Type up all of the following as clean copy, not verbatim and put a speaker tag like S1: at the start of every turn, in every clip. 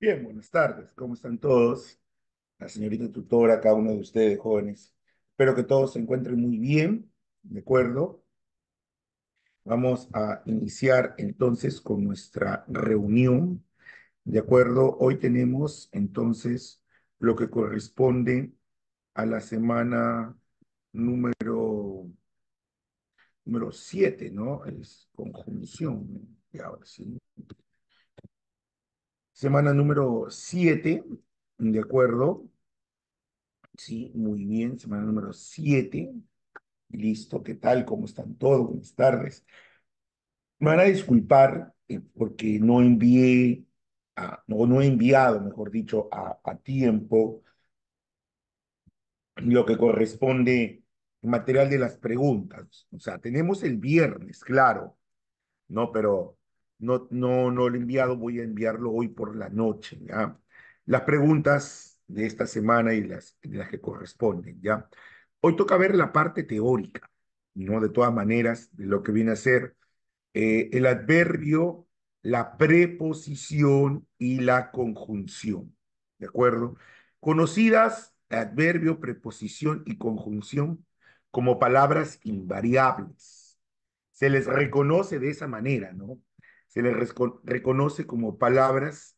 S1: Bien, buenas tardes. ¿Cómo están todos? La señorita tutora, cada uno de ustedes, jóvenes. Espero que todos se encuentren muy bien, ¿de acuerdo? Vamos a iniciar entonces con nuestra reunión, ¿de acuerdo? Hoy tenemos entonces lo que corresponde a la semana número, número 7, ¿no? Es conjunción. Y ahora sí. Semana número 7, ¿de acuerdo? Sí, muy bien, semana número 7. Listo, ¿qué tal? ¿Cómo están todos? Buenas tardes. Me van a disculpar porque no envié, no he enviado, mejor dicho, a tiempo lo que corresponde material de las preguntas. O sea, tenemos el viernes, claro, ¿no? Pero no lo he enviado, voy a enviarlo hoy por la noche, ¿ya? Las preguntas de esta semana y las que corresponden, ¿ya? Hoy toca ver la parte teórica, ¿no? De todas maneras, de lo que viene a ser el adverbio, la preposición y la conjunción, ¿de acuerdo? Conocidas adverbio, preposición y conjunción como palabras invariables. Se les reconoce de esa manera, ¿no? Se les reconoce como palabras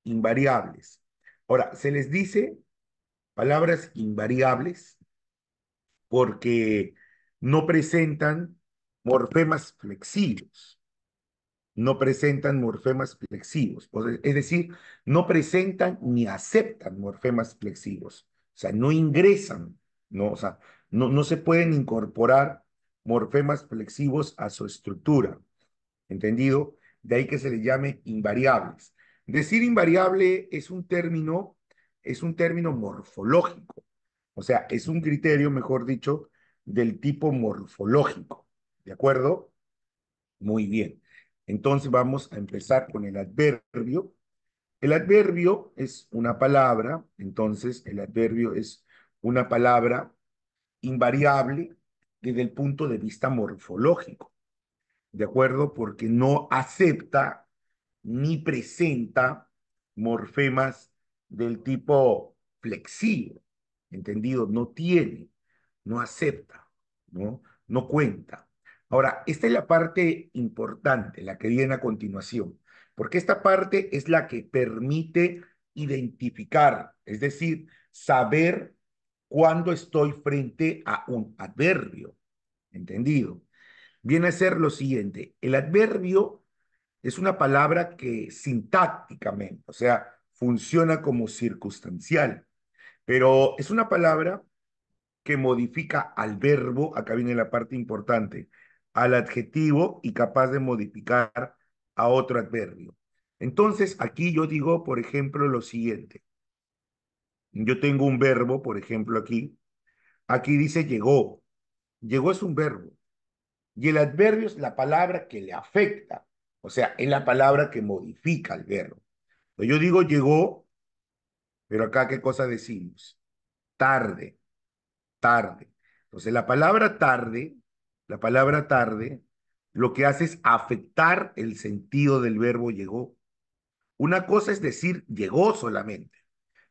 S1: invariables. Ahora, se les dice palabras invariables porque no presentan morfemas flexivos, no presentan morfemas flexivos, es decir, no presentan ni aceptan morfemas flexivos, o sea, no ingresan, no, o sea, no se pueden incorporar morfemas flexivos a su estructura, ¿entendido? De ahí que se le llame invariables. Decir invariable es un término morfológico, o sea, es un criterio, mejor dicho, del tipo morfológico, ¿de acuerdo? Muy bien. Entonces vamos a empezar con el adverbio. El adverbio es una palabra, entonces el adverbio es una palabra invariable desde el punto de vista morfológico, ¿de acuerdo? Porque no acepta ni presenta morfemas del tipo flexivo, ¿entendido? No tiene, no acepta, ¿no? No cuenta. Ahora, esta es la parte importante, la que viene a continuación, porque esta parte es la que permite identificar, es decir, saber cuándo estoy frente a un adverbio, ¿entendido? Viene a ser lo siguiente, el adverbio es una palabra que sintácticamente, o sea, funciona como circunstancial, pero es una palabra que modifica al verbo, acá viene la parte importante, al adjetivo y capaz de modificar a otro adverbio. Entonces, aquí yo digo, por ejemplo, lo siguiente. Yo tengo un verbo, por ejemplo, aquí dice llegó. Llegó es un verbo. Y el adverbio es la palabra que le afecta, o sea, es la palabra que modifica el verbo. Entonces, yo digo llegó, pero acá ¿qué cosa decimos? Tarde, tarde. Entonces la palabra tarde, lo que hace es afectar el sentido del verbo llegó. Una cosa es decir llegó solamente,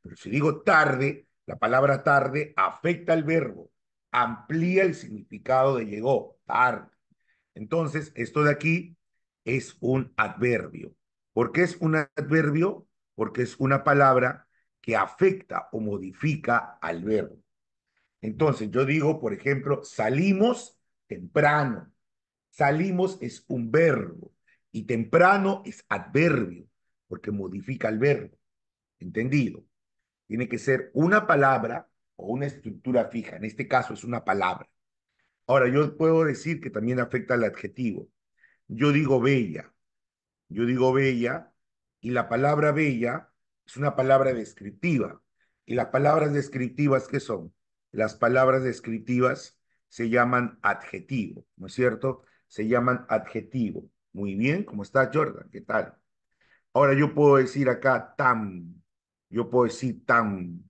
S1: pero si digo tarde, la palabra tarde afecta el verbo, amplía el significado de llegó, tarde. Entonces, esto de aquí es un adverbio. ¿Por qué es un adverbio? Porque es una palabra que afecta o modifica al verbo. Entonces, yo digo, por ejemplo, salimos temprano. Salimos es un verbo y temprano es adverbio, porque modifica el verbo. ¿Entendido? Tiene que ser una palabra o una estructura fija. En este caso es una palabra. Ahora, yo puedo decir que también afecta al adjetivo. Yo digo bella, yo digo bella, y la palabra bella es una palabra descriptiva. ¿Y las palabras descriptivas qué son? Las palabras descriptivas se llaman adjetivo, ¿no es cierto? Se llaman adjetivo. Muy bien, ¿cómo estás, Jordan? ¿Qué tal? Ahora yo puedo decir acá tam, yo puedo decir tam.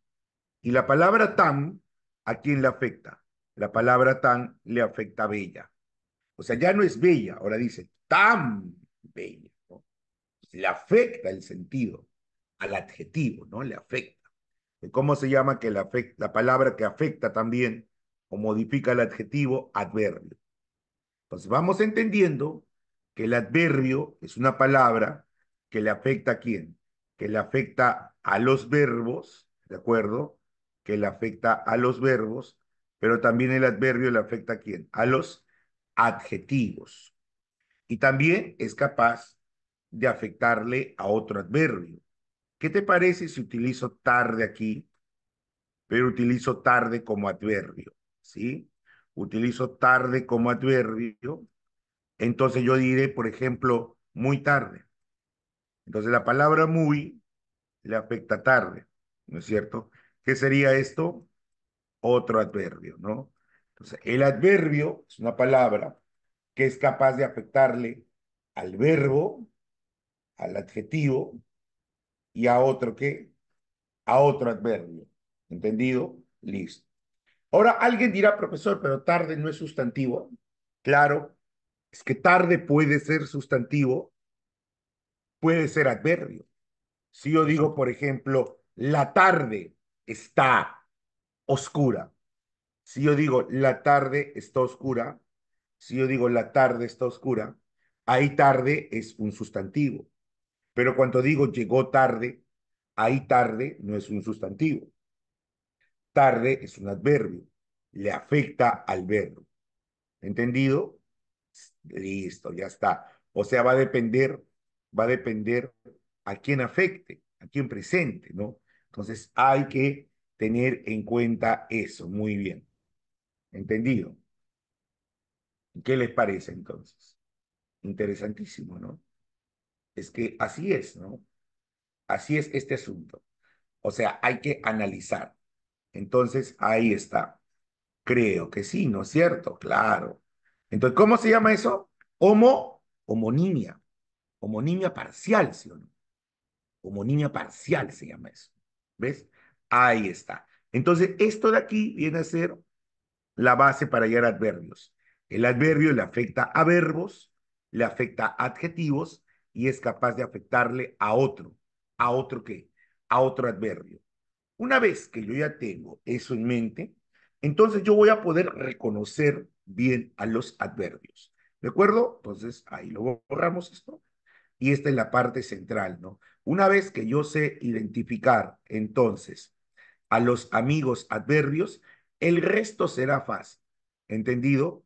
S1: Y la palabra tam, ¿a quién le afecta? La palabra tan le afecta a bella. O sea, ya no es bella, ahora dice tan bella, ¿no? Le afecta el sentido. al adjetivo, ¿no? Le afecta. ¿Cómo se llama que la palabra que afecta también o modifica el adjetivo? Adverbio. Entonces vamos entendiendo que el adverbio es una palabra que le afecta a quién, que le afecta a los verbos, ¿de acuerdo? Que le afecta a los verbos, pero también el adverbio le afecta a quién, a los adjetivos. Y también es capaz de afectarle a otro adverbio. ¿Qué te parece si utilizo tarde aquí, pero utilizo tarde como adverbio? ¿Sí? Utilizo tarde como adverbio, entonces yo diré, por ejemplo, muy tarde. Entonces la palabra muy le afecta tarde, ¿no es cierto? ¿Qué sería esto? Otro adverbio, ¿no? Entonces el adverbio es una palabra que es capaz de afectarle al verbo, al adjetivo y a otro qué, a otro adverbio. ¿Entendido? Listo. Ahora alguien dirá, profesor, pero tarde no es sustantivo. Claro, es que tarde puede ser sustantivo, puede ser adverbio. Si yo digo, por ejemplo, la tarde está oscura. Si yo digo, la tarde está oscura. Si yo digo, la tarde está oscura, ahí tarde es un sustantivo. Pero cuando digo llegó tarde, ahí tarde no es un sustantivo. Tarde es un adverbio. Le afecta al verbo. ¿Entendido? Listo, ya está. O sea, va a depender a quién afecte, a quién presente, ¿no? Entonces hay que tener en cuenta eso. Muy bien. ¿Entendido? ¿Qué les parece entonces? Interesantísimo, ¿no? Es que así es, ¿no? Así es este asunto. O sea, hay que analizar. Entonces, ahí está. Creo que sí, ¿no es cierto? Claro. Entonces, ¿cómo se llama eso? Homonimia. Homonimia parcial, ¿sí o no? Homonimia parcial se llama eso. ¿Ves? Ahí está. Entonces, esto de aquí viene a ser la base para hallar adverbios. El adverbio le afecta a verbos, le afecta a adjetivos y es capaz de afectarle a otro. ¿A otro qué? A otro adverbio. Una vez que yo ya tengo eso en mente, entonces yo voy a poder reconocer bien a los adverbios. ¿De acuerdo? Entonces ahí lo borramos esto. Y esta es la parte central, ¿no? Una vez que yo sé identificar entonces a los amigos adverbios, el resto será fácil. ¿Entendido?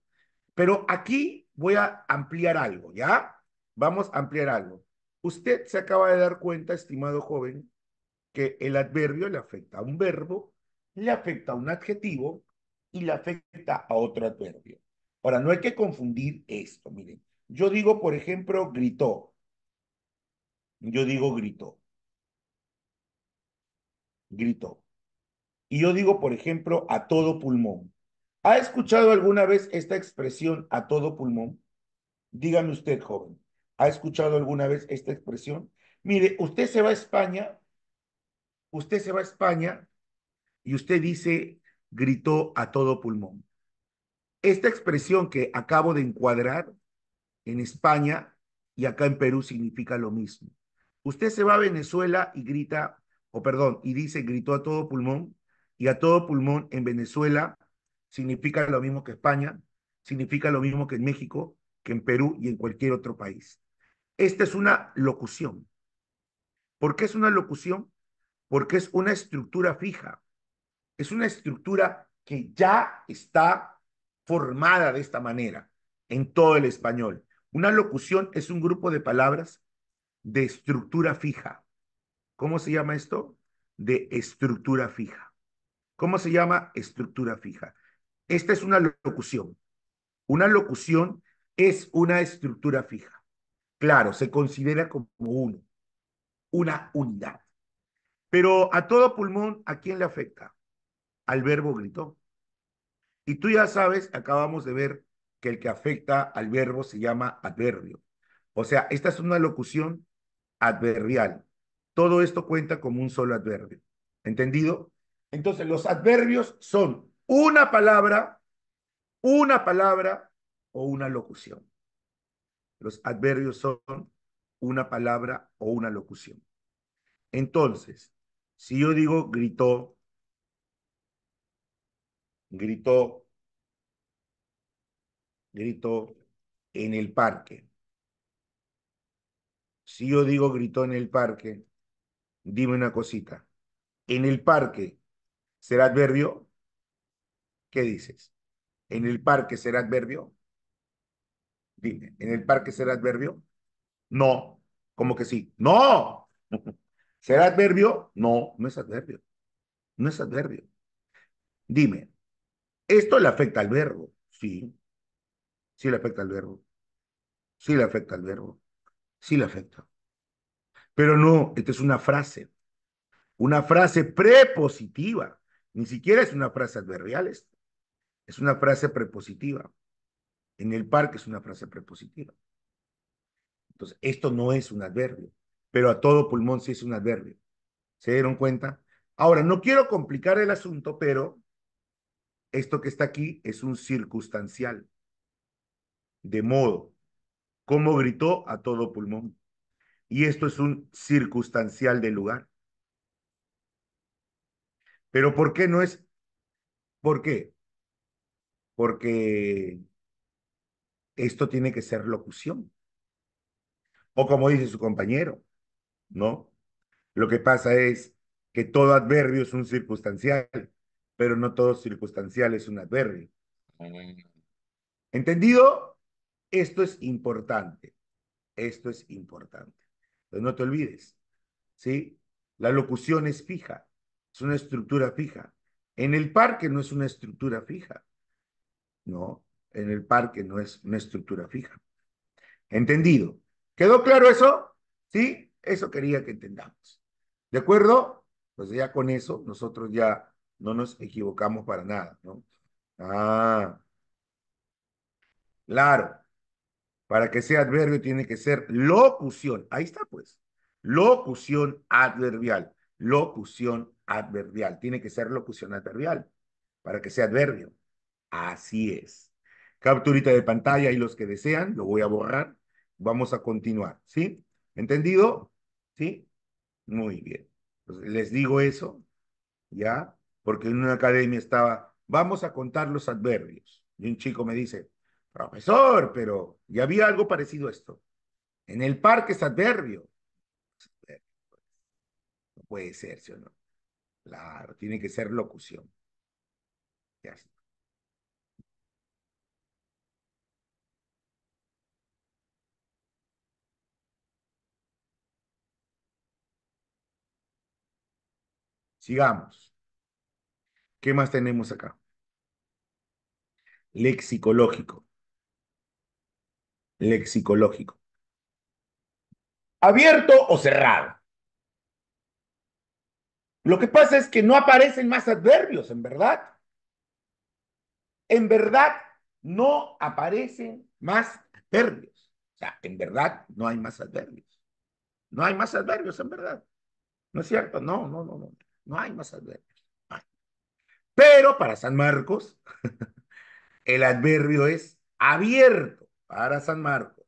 S1: Pero aquí voy a ampliar algo, ¿ya? Vamos a ampliar algo. Usted se acaba de dar cuenta, estimado joven, que el adverbio le afecta a un verbo, le afecta a un adjetivo y le afecta a otro adverbio. Ahora, no hay que confundir esto, miren. Yo digo, por ejemplo, gritó. Yo digo gritó, gritó. Y yo digo, por ejemplo, a todo pulmón. ¿Ha escuchado alguna vez esta expresión a todo pulmón? Dígame usted, joven. ¿Ha escuchado alguna vez esta expresión? Mire, usted se va a España y usted dice, gritó a todo pulmón. Esta expresión que acabo de encuadrar en España y acá en Perú significa lo mismo. Usted se va a Venezuela y grita, o perdón, y dice gritó a todo pulmón, y a todo pulmón en Venezuela significa lo mismo que España, significa lo mismo que en México, que en Perú y en cualquier otro país. Esta es una locución. ¿Por qué es una locución? Porque es una estructura fija, es una estructura que ya está formada de esta manera en todo el español. Una locución es un grupo de palabras de estructura fija. ¿Cómo se llama esto? De estructura fija. ¿Cómo se llama estructura fija? Esta es una locución. Una locución es una estructura fija. Claro, se considera como uno, una unidad. Pero a todo pulmón, ¿a quién le afecta? Al verbo gritó. Y tú ya sabes, acabamos de ver que el que afecta al verbo se llama adverbio. O sea, esta es una locución adverbial. Todo esto cuenta como un solo adverbio. ¿Entendido? Entonces, los adverbios son una palabra o una locución. Los adverbios son una palabra o una locución. Entonces, si yo digo gritó, gritó, gritó en el parque. Si yo digo gritó en el parque, dime una cosita. ¿En el parque será adverbio? ¿Qué dices? ¿En el parque será adverbio? Dime, ¿en el parque será adverbio? No. ¿Cómo que sí? No. ¿Será adverbio? No, no es adverbio. No es adverbio. Dime, ¿esto le afecta al verbo? Sí, sí le afecta al verbo. Sí le afecta al verbo. Sí le afecta. Pero no, esta es una frase prepositiva. Ni siquiera es una frase adverbial, es una frase prepositiva. En el parque es una frase prepositiva. Entonces, esto no es un adverbio, pero a todo pulmón sí es un adverbio. ¿Se dieron cuenta? Ahora, no quiero complicar el asunto, pero esto que está aquí es un circunstancial, de modo, como gritó a todo pulmón. Y esto es un circunstancial de lugar. Pero ¿por qué no es? ¿Por qué? Porque esto tiene que ser locución. O como dice su compañero, ¿no? Lo que pasa es que todo adverbio es un circunstancial, pero no todo circunstancial es un adverbio. ¿Entendido? Esto es importante. Esto es importante. Pero no te olvides, ¿sí? La locución es fija, es una estructura fija. En el parque no es una estructura fija, ¿no? En el parque no es una estructura fija. ¿Entendido? ¿Quedó claro eso? ¿Sí? Eso quería que entendamos. ¿De acuerdo? Pues ya con eso nosotros ya no nos equivocamos para nada, ¿no? Ah, claro. Para que sea adverbio tiene que ser locución. Ahí está, pues. Locución adverbial. Locución adverbial. Tiene que ser locución adverbial para que sea adverbio. Así es. Capturita de pantalla y los que desean, lo voy a borrar. Vamos a continuar. ¿Sí? ¿Entendido? ¿Sí? Muy bien. Pues les digo eso, ¿ya? Porque en una academia estaba, vamos a contar los adverbios. Y un chico me dice, profesor, pero ya había algo parecido a esto. En el parque es adverbio. No puede ser, ¿sí o no? Claro, tiene que ser locución. Ya está. Sigamos. ¿Qué más tenemos acá? Lexicológico. Lexicológico. ¿Abierto o cerrado? Lo que pasa es que no aparecen más adverbios, en verdad. En verdad, no aparecen más adverbios. O sea, en verdad, no hay más adverbios. No hay más adverbios, en verdad. ¿No es cierto? No, no, no, no. No hay más adverbios. No hay. Pero para San Marcos, el adverbio es abierto para San Marcos.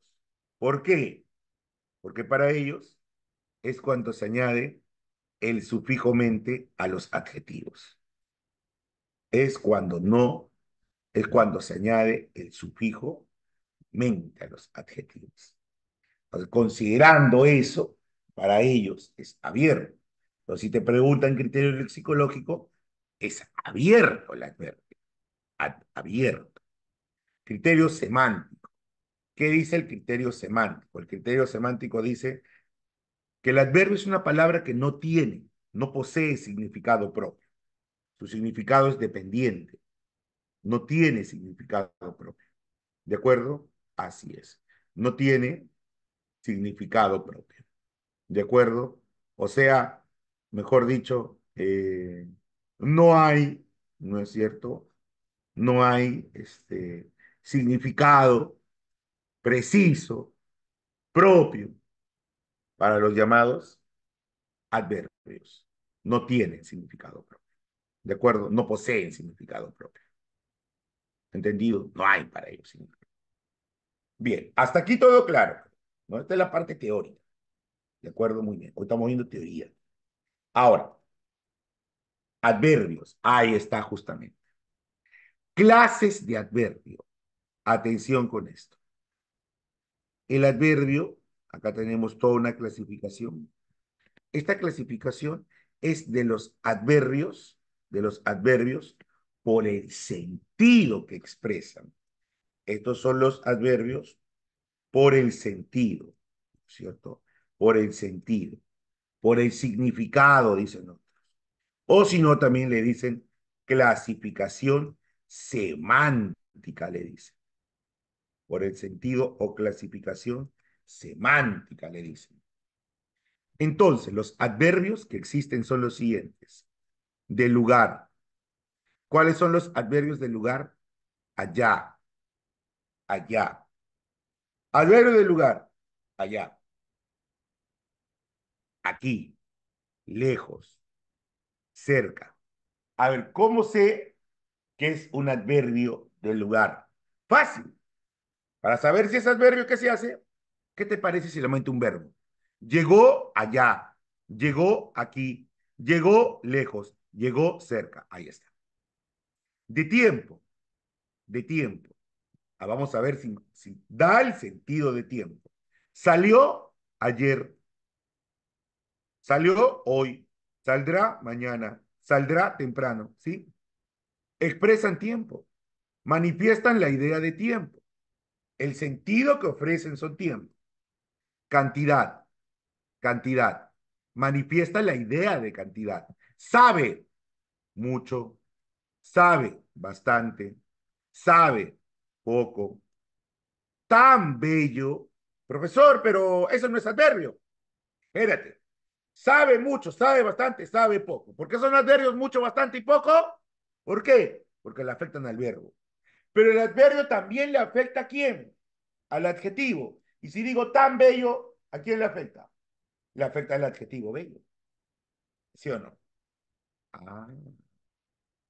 S1: ¿Por qué? Porque para ellos es cuando se añade el sufijo mente a los adjetivos. Es cuando no, es cuando se añade el sufijo mente a los adjetivos. Entonces, considerando eso, para ellos es abierto. Entonces, si te preguntan criterio lexicológico, es abierto el adverbio. Abierto. Criterio semántico. ¿Qué dice el criterio semántico? El criterio semántico dice que el adverbio es una palabra que no tiene, no posee significado propio. Su significado es dependiente, no tiene significado propio. ¿De acuerdo? Así es. No tiene significado propio. ¿De acuerdo? O sea, mejor dicho, no hay, ¿no es cierto? No hay significado preciso, propio para los llamados adverbios. No tienen significado propio. ¿De acuerdo? No poseen significado propio. ¿Entendido? No hay para ellos significado. Bien, hasta aquí todo claro, ¿no? Esta es la parte teórica. ¿De acuerdo? Muy bien. Hoy estamos viendo teoría. Ahora, adverbios. Ahí está justamente. Clases de adverbio. Atención con esto. El adverbio, acá tenemos toda una clasificación. Esta clasificación es de los adverbios por el sentido que expresan. Estos son los adverbios por el sentido, ¿cierto? Por el sentido, por el significado, dicen otros. O si no, también le dicen clasificación semántica, le dicen. Por el sentido o clasificación semántica, le dicen. Entonces, los adverbios que existen son los siguientes. De lugar. ¿Cuáles son los adverbios de lugar? Allá, allá. Adverbio de lugar, allá. Aquí, lejos, cerca. A ver, ¿cómo sé qué es un adverbio de lugar? Fácil. Para saber si es adverbio, ¿qué se hace? ¿Qué te parece si le aumento un verbo? Llegó allá, llegó aquí, llegó lejos, llegó cerca. Ahí está. De tiempo, de tiempo. Ah, vamos a ver si da el sentido de tiempo. Salió ayer, salió hoy, saldrá mañana, saldrá temprano, ¿sí? Expresan tiempo, manifiestan la idea de tiempo. El sentido que ofrecen son tiempo. Cantidad, cantidad. Manifiesta la idea de cantidad. Sabe mucho, sabe bastante, sabe poco. Tan bello. Profesor, pero eso no es adverbio. Espérate. Sabe mucho, sabe bastante, sabe poco. ¿Por qué son adverbios mucho, bastante y poco? ¿Por qué? Porque le afectan al verbo. Pero el adverbio también le afecta a quién? Al adjetivo. Y si digo tan bello, ¿a quién le afecta? Le afecta al adjetivo bello. ¿Sí o no? Ah,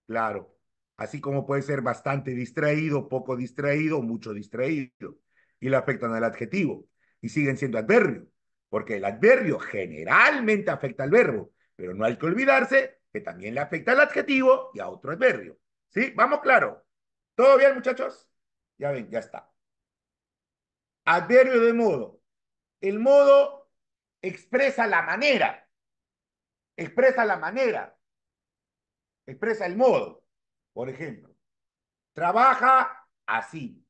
S1: claro. Así como puede ser bastante distraído, poco distraído, mucho distraído. Y le afectan al adjetivo. Y siguen siendo adverbios. Porque el adverbio generalmente afecta al verbo. Pero no hay que olvidarse que también le afecta al adjetivo y a otro adverbio. ¿Sí? ¿Vamos claro? ¿Todo bien, muchachos? Ya ven, ya está. Adverbio de modo. El modo expresa la manera. Expresa la manera. Expresa el modo. Por ejemplo, trabaja así.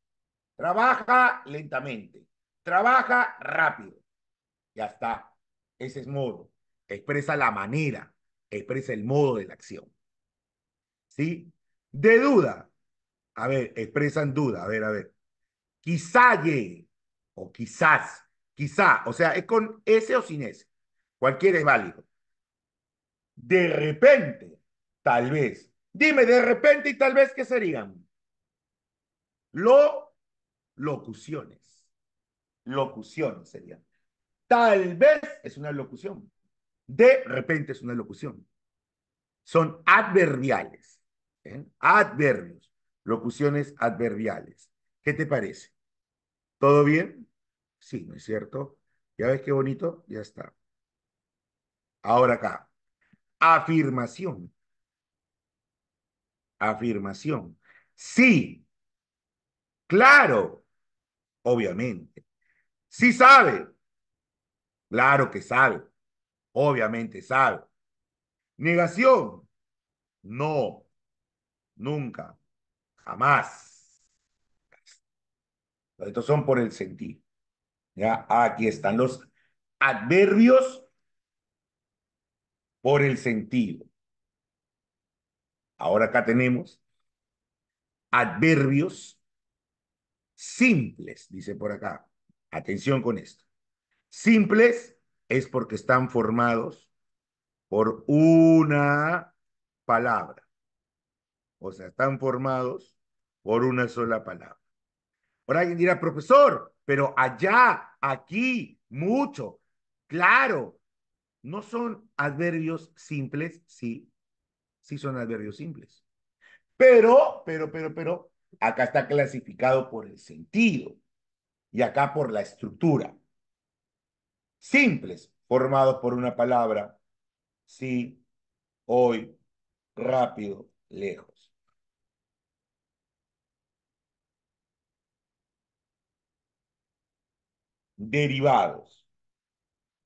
S1: Trabaja lentamente. Trabaja rápido. Ya está. Ese es modo. Expresa la manera. Expresa el modo de la acción. ¿Sí? De duda. A ver, expresan duda. A ver. Quizá llegue. O quizás. Quizá. O sea, es con S o sin S. Cualquiera es válido. De repente. Tal vez. Dime, de repente y tal vez, ¿qué serían? Lo, locuciones. Locuciones serían. Tal vez es una locución. De repente es una locución. Son adverbiales. ¿Eh? Adverbios. Locuciones adverbiales. ¿Qué te parece? ¿Todo bien? Sí, ¿no es cierto? ¿Ya ves qué bonito? Ya está. Ahora acá. Afirmación. Afirmación. Sí, claro, obviamente. Sí sabe. Claro que sabe. Obviamente sabe. Negación. No, nunca, jamás. Estos son por el sentido. ¿Ya? Aquí están los adverbios por el sentido. Ahora acá tenemos adverbios simples, dice por acá. Atención con esto. Simples es porque están formados por una palabra. O sea, están formados por una sola palabra. Ahora alguien dirá, profesor, pero allá, aquí, mucho. Claro, no son adverbios simples, sí, sí son adverbios simples. Pero, acá está clasificado por el sentido y acá por la estructura. Simples, formados por una palabra. sí, hoy, rápido, lejos. Derivados.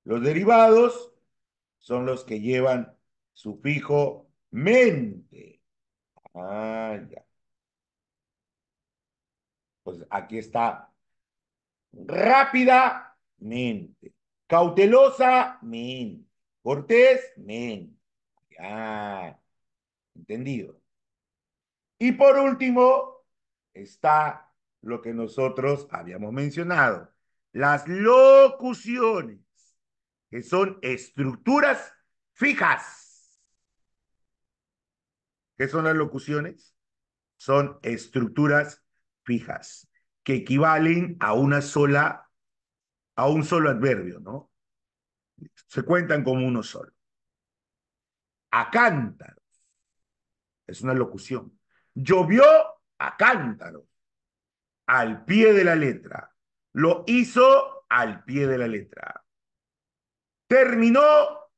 S1: Los derivados son los que llevan sufijo mente. Ah, ya. Pues aquí está. Rápidamente. Cautelosamente. Cortésmente. Ya. Entendido. Y por último, está lo que nosotros habíamos mencionado, las locuciones, que son estructuras fijas. ¿Qué son las locuciones? Son estructuras fijas que equivalen a a un solo adverbio, ¿no? Se cuentan como uno solo. A cántaro es una locución. Llovió a cántaro, al pie de la letra. Lo hizo al pie de la letra. Terminó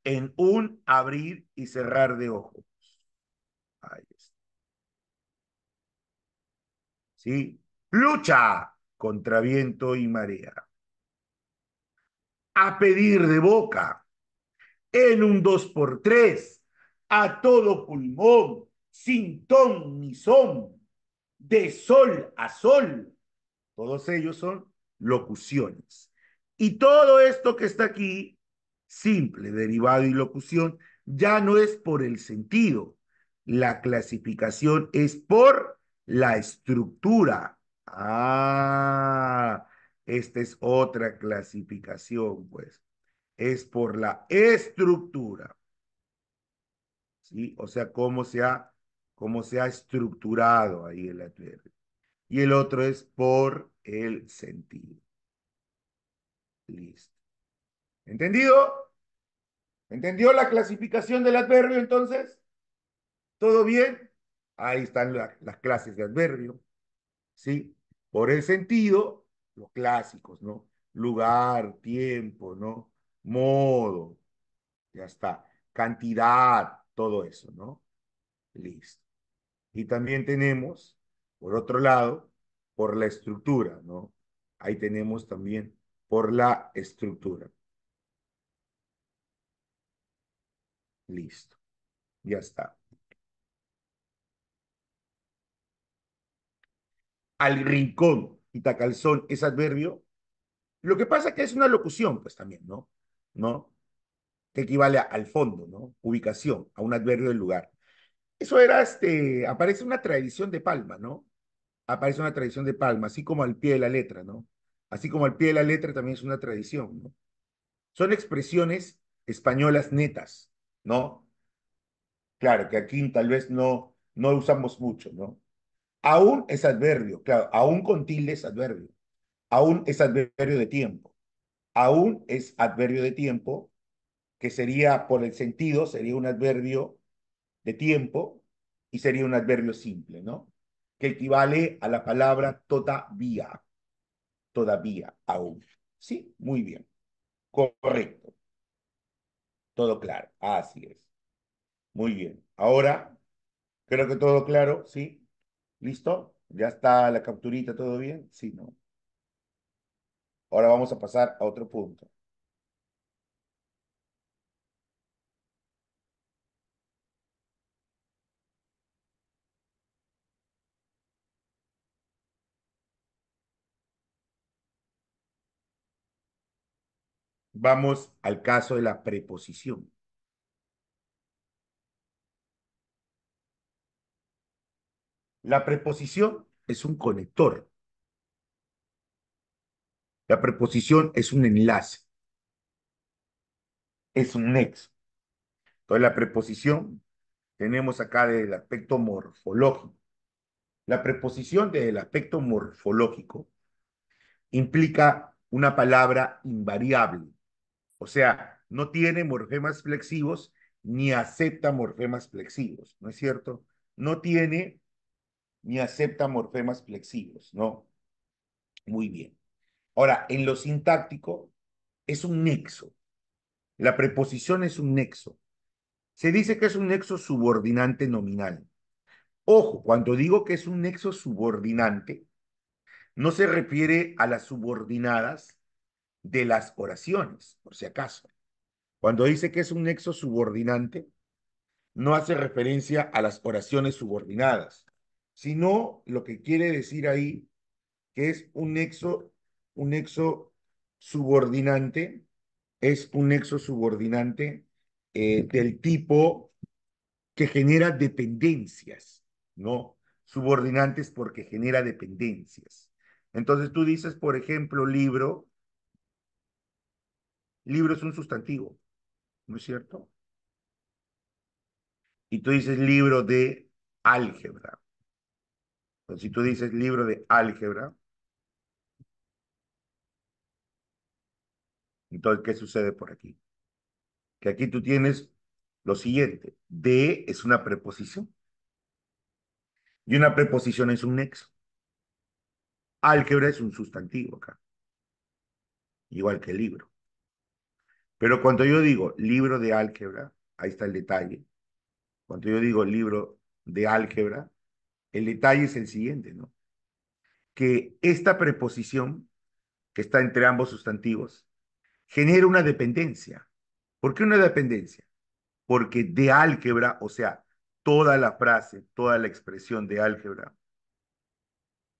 S1: en un abrir y cerrar de ojos. Ahí está. ¿Sí? Lucha contra viento y marea. A pedir de boca, en un dos por tres, a todo pulmón, sin ton ni son, de sol a sol. Todos ellos son locuciones. Y todo esto que está aquí, simple, derivado y locución, ya no es por el sentido. La clasificación es por la estructura. Ah, esta es otra clasificación, pues. Es por la estructura. ¿Sí? O sea, cómo se ha estructurado ahí el adverbio. Y el otro es por el sentido. Listo. ¿Entendido? ¿Entendió la clasificación del adverbio entonces? ¿Todo bien? Ahí están las clases de adverbio, ¿sí? Por el sentido, los clásicos, ¿no? Lugar, tiempo, ¿no? Modo, ya está. Cantidad, todo eso, ¿no? Listo. Y también tenemos, por otro lado, por la estructura, ¿no? Ahí tenemos también por la estructura. Listo. Ya está. Al rincón, Itacalzón, es adverbio. Lo que pasa es que es una locución, pues también, ¿no? ¿No? Que equivale al fondo, ¿no? Ubicación, a un adverbio del lugar. Eso era, aparece una tradición de Palma, ¿no? Aparece una tradición de Palma, así como al pie de la letra, ¿no? Así como al pie de la letra también es una tradición, ¿no? Son expresiones españolas netas, ¿no? Claro, que aquí tal vez no usamos mucho, ¿no? Aún es adverbio, claro, aún con tilde es adverbio, aún es adverbio de tiempo, aún es adverbio de tiempo, que sería por el sentido, sería un adverbio de tiempo y sería un adverbio simple, ¿no? Que equivale a la palabra todavía, aún. Sí, muy bien, correcto, todo claro, así es. Muy bien, ahora creo que todo claro, ¿sí? ¿Listo? ¿Ya está la capturita, todo bien? Sí, ¿no? Ahora vamos a pasar a otro punto. Vamos al caso de la preposición. La preposición es un conector. La preposición es un enlace, es un nexo. Entonces, la preposición tenemos acá del aspecto morfológico. La preposición del aspecto morfológico implica una palabra invariable, o sea, no tiene morfemas flexivos ni acepta morfemas flexivos, ¿no es cierto? No tiene ni acepta morfemas flexivos, ¿no? Muy bien. Ahora, en lo sintáctico es un nexo. La preposición es un nexo. Se dice que es un nexo subordinante nominal. Ojo, cuando digo que es un nexo subordinante, no se refiere a las subordinadas de las oraciones, por si acaso. Cuando dice que es un nexo subordinante, no hace referencia a las oraciones subordinadas, sino lo que quiere decir ahí que es un nexo subordinante, es un nexo subordinante del tipo que genera dependencias, ¿no? Subordinantes porque genera dependencias. Entonces tú dices, por ejemplo, libro, libro es un sustantivo, ¿no es cierto? Y tú dices libro de álgebra. Entonces, si tú dices libro de álgebra, entonces, ¿qué sucede por aquí? Que aquí tú tienes lo siguiente. De es una preposición y una preposición es un nexo. Álgebra es un sustantivo acá, igual que libro. Pero cuando yo digo libro de álgebra, ahí está el detalle. Cuando yo digo libro de álgebra, el detalle es el siguiente, ¿no? Que esta preposición que está entre ambos sustantivos genera una dependencia. ¿Por qué una dependencia? Porque de álgebra, o sea, toda la frase, toda la expresión de álgebra,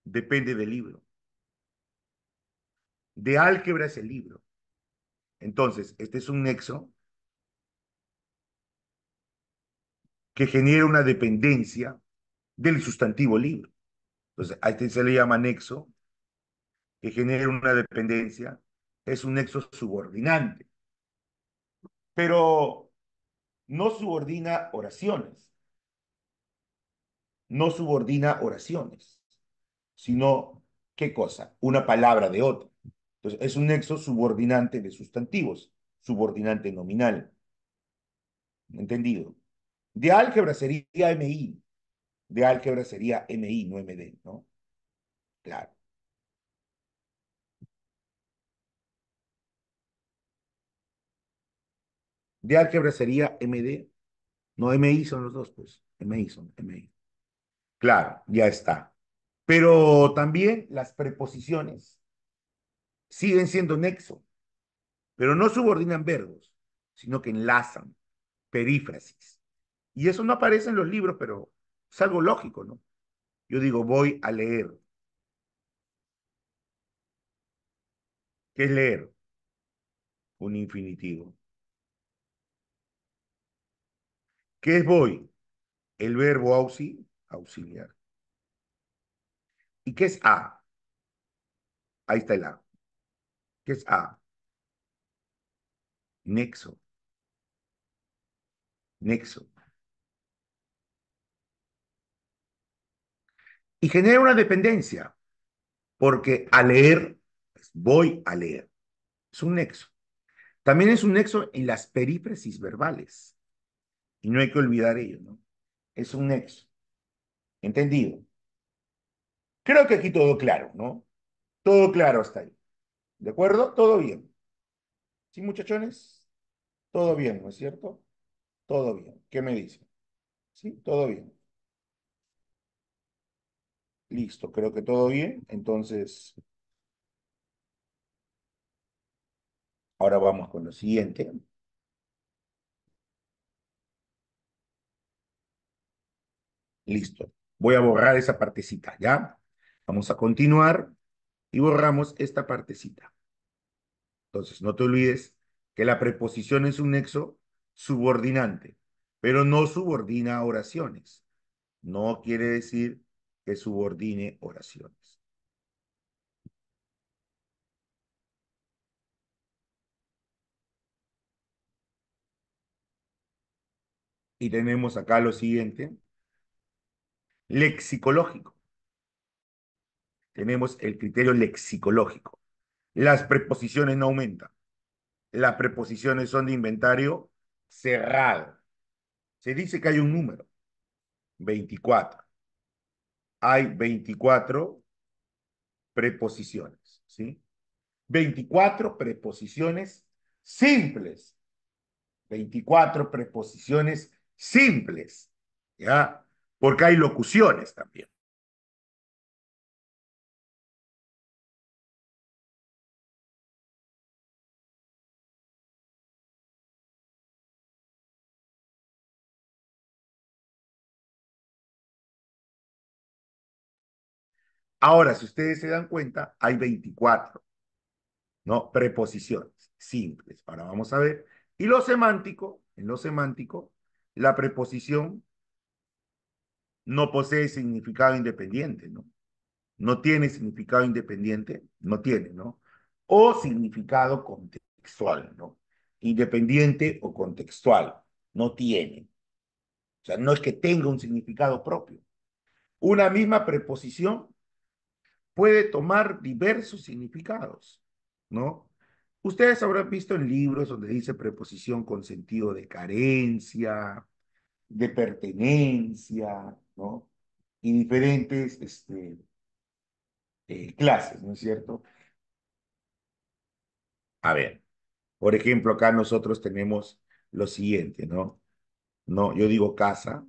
S1: depende del libro. De álgebra es el libro. Entonces, este es un nexo que genera una dependencia del sustantivo libro. Entonces, a este se le llama nexo que genera una dependencia, es un nexo subordinante, pero no subordina oraciones, no subordina oraciones, sino, ¿qué cosa? Una palabra de otra. Entonces, es un nexo subordinante de sustantivos, subordinante nominal. ¿Entendido? De álgebra sería MI, de álgebra sería MI, no MD, ¿no? Claro. De álgebra sería MD, no MI son los dos, pues. MI son MI. Claro, ya está. Pero también las preposiciones siguen siendo nexo, pero no subordinan verbos, sino que enlazan, perífrasis. Y eso no aparece en los libros, pero es algo lógico, ¿no? Yo digo, voy a leer. ¿Qué es leer? Un infinitivo. ¿Qué es voy? El verbo auxiliar. ¿Y qué es a? Ahí está el a. ¿Qué es a? Nexo, nexo. Y genera una dependencia, porque a leer, pues, voy a leer. Es un nexo. También es un nexo en las perífrasis verbales. Y no hay que olvidar ello, ¿no? Es un nexo. ¿Entendido? Creo que aquí todo claro, ¿no? Todo claro hasta ahí. ¿De acuerdo? Todo bien. ¿Sí, muchachones? Todo bien, ¿no es cierto? Todo bien. ¿Qué me dicen? ¿Sí? Todo bien. Listo, creo que todo bien. Entonces, ahora vamos con lo siguiente. Listo. Voy a borrar esa partecita, ¿ya? Vamos a continuar y borramos esta partecita. Entonces, no te olvides que la preposición es un nexo subordinante, pero no subordina oraciones. No quiere decir que subordine oraciones. Y tenemos acá lo siguiente, lexicológico. Tenemos el criterio lexicológico. Las preposiciones no aumentan. Las preposiciones son de inventario cerrado. Se dice que hay un número, 24. Hay 24 preposiciones, ¿sí? 24 preposiciones simples. 24 preposiciones simples, ¿ya? Porque hay locuciones también. Ahora, si ustedes se dan cuenta, hay 24, ¿no? Preposiciones simples. Ahora vamos a ver. Y lo semántico, en lo semántico, la preposición no posee significado independiente, ¿no? No tiene significado independiente, no tiene, ¿no? O significado contextual, ¿no? Independiente o contextual, no tiene. O sea, no es que tenga un significado propio. Una misma preposición puede tomar diversos significados, ¿no? Ustedes habrán visto en libros donde dice preposición con sentido de carencia, de pertenencia, ¿no? Y diferentes clases, ¿no es cierto? A ver, por ejemplo, acá nosotros tenemos lo siguiente, ¿no? No, yo digo casa,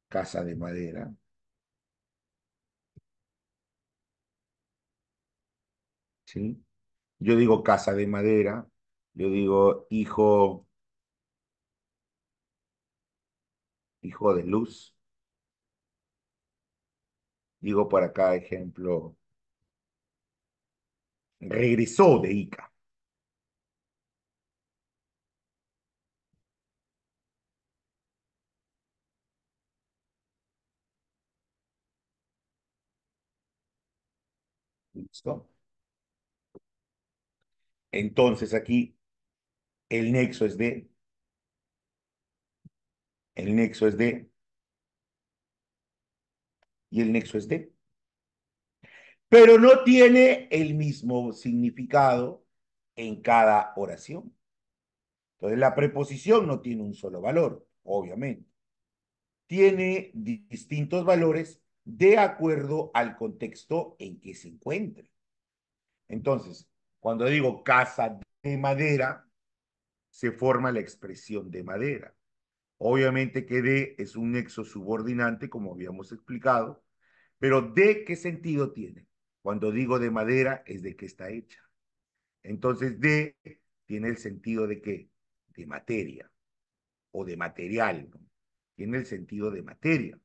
S1: casa de madera, ¿sí? Yo digo casa de madera, yo digo hijo de luz, digo por acá, ejemplo, regresó de Ica, ¿listo? Entonces aquí el nexo es de, el nexo es de, y el nexo es de, pero no tiene el mismo significado en cada oración. Entonces la preposición no tiene un solo valor, obviamente. Tiene distintos valores de acuerdo al contexto en que se encuentre. Entonces, cuando digo casa de madera, se forma la expresión de madera. Obviamente que de es un nexo subordinante, como habíamos explicado, pero ¿de qué sentido tiene? Cuando digo de madera, es de qué está hecha. Entonces, de tiene el sentido de qué? De materia o de material, ¿no? Tiene el sentido de materia,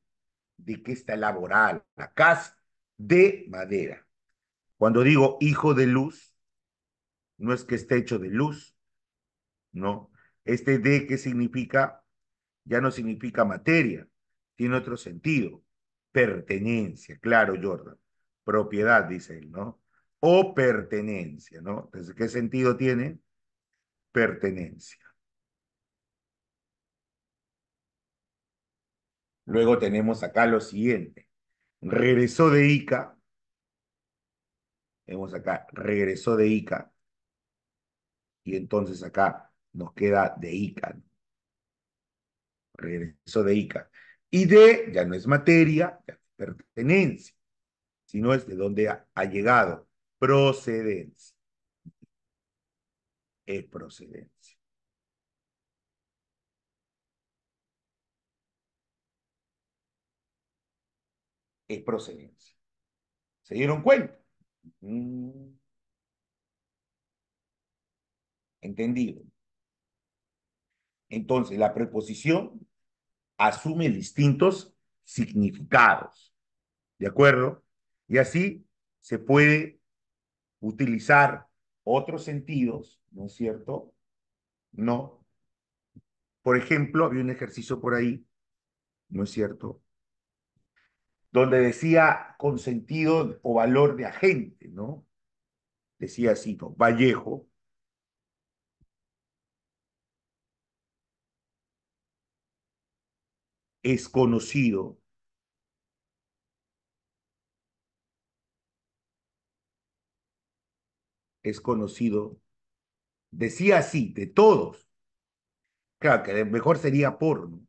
S1: de qué está elaborada la casa, de madera. Cuando digo hijo de luz, no es que esté hecho de luz, ¿no? Este de, ¿qué significa? Ya no significa materia, tiene otro sentido. Pertenencia, claro, Jordan. Propiedad, dice él, ¿no? O pertenencia, ¿no? Entonces, ¿qué sentido tiene? Pertenencia. Luego tenemos acá lo siguiente. Regresó de Ica, vemos acá, regresó de Ica, y entonces acá nos queda de Ica, ¿no? Regresó de Ica. Y de ya no es materia, ya es pertenencia, sino es de donde ha llegado. Procedencia. Es procedencia. Es procedencia. ¿Se dieron cuenta? Mm, entendido. Entonces, la preposición asume distintos significados, ¿de acuerdo? Y así se puede utilizar otros sentidos, ¿no es cierto? No. Por ejemplo, había un ejercicio por ahí, ¿no es cierto? Donde decía con sentido o valor de agente, ¿no? Decía así, ¿no? Vallejo es conocido, es conocido, decía así, de todos. Claro, que mejor sería por, ¿no?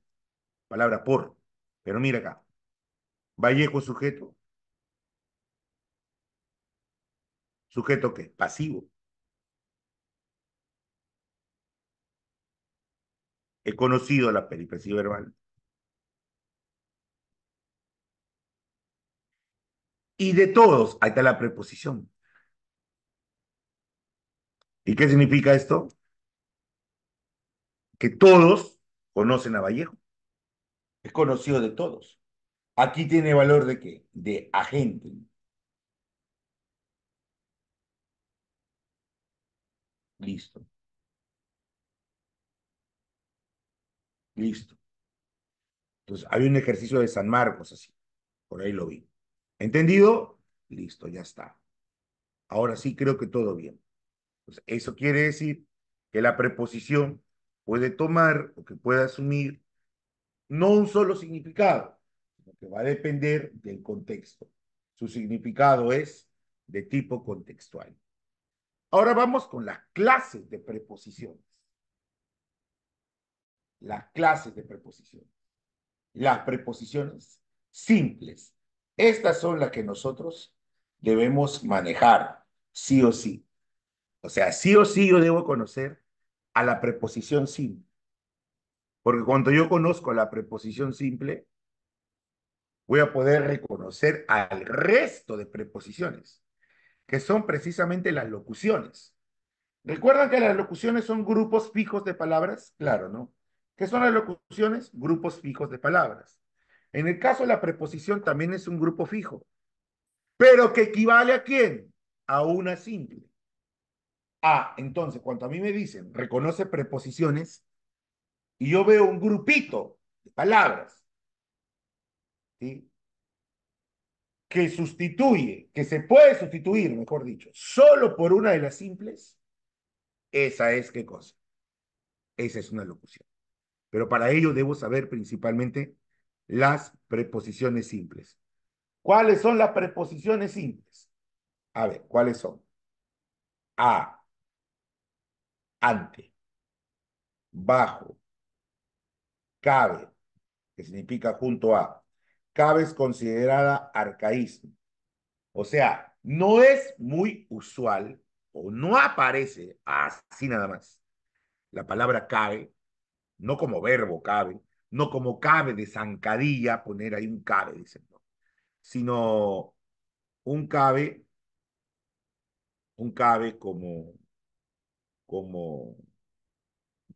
S1: Palabra por. Pero mira acá, Vallejo sujeto, sujeto qué, pasivo. He conocido la peripecia verbal. Y de todos, ahí está la preposición. ¿Y qué significa esto? Que todos conocen a Vallejo. Es conocido de todos. Aquí tiene valor de qué? De agente. Listo, listo. Entonces, hay un ejercicio de San Marcos así. Por ahí lo vi. ¿Entendido? Listo, ya está. Ahora sí creo que todo bien. Pues eso quiere decir que la preposición puede tomar o que puede asumir no un solo significado, sino que va a depender del contexto. Su significado es de tipo contextual. Ahora vamos con las clases de preposiciones. Las clases de preposiciones. Las preposiciones simples. Estas son las que nosotros debemos manejar, sí o sí. O sea, sí o sí yo debo conocer a la preposición simple. Porque cuando yo conozco la preposición simple, voy a poder reconocer al resto de preposiciones, que son precisamente las locuciones. ¿Recuerdan que las locuciones son grupos fijos de palabras? Claro, ¿no? ¿Qué son las locuciones? Grupos fijos de palabras. En el caso de la preposición también es un grupo fijo, pero que equivale a quién? A una simple. Ah, entonces, cuando a mí me dicen reconoce preposiciones y yo veo un grupito de palabras, ¿sí? Que sustituye, que se puede sustituir, mejor dicho, solo por una de las simples, esa es qué cosa. Esa es una locución. Pero para ello debo saber principalmente las preposiciones simples. ¿Cuáles son las preposiciones simples? A ver, ¿cuáles son? A, ante, bajo, cabe, que significa junto a. Cabe es considerada arcaísmo. O sea, no es muy usual o no aparece así nada más. La palabra cabe, no como verbo cabe, no como cabe de zancadilla, poner ahí un cabe, dicen, ¿no? Sino un un cabe como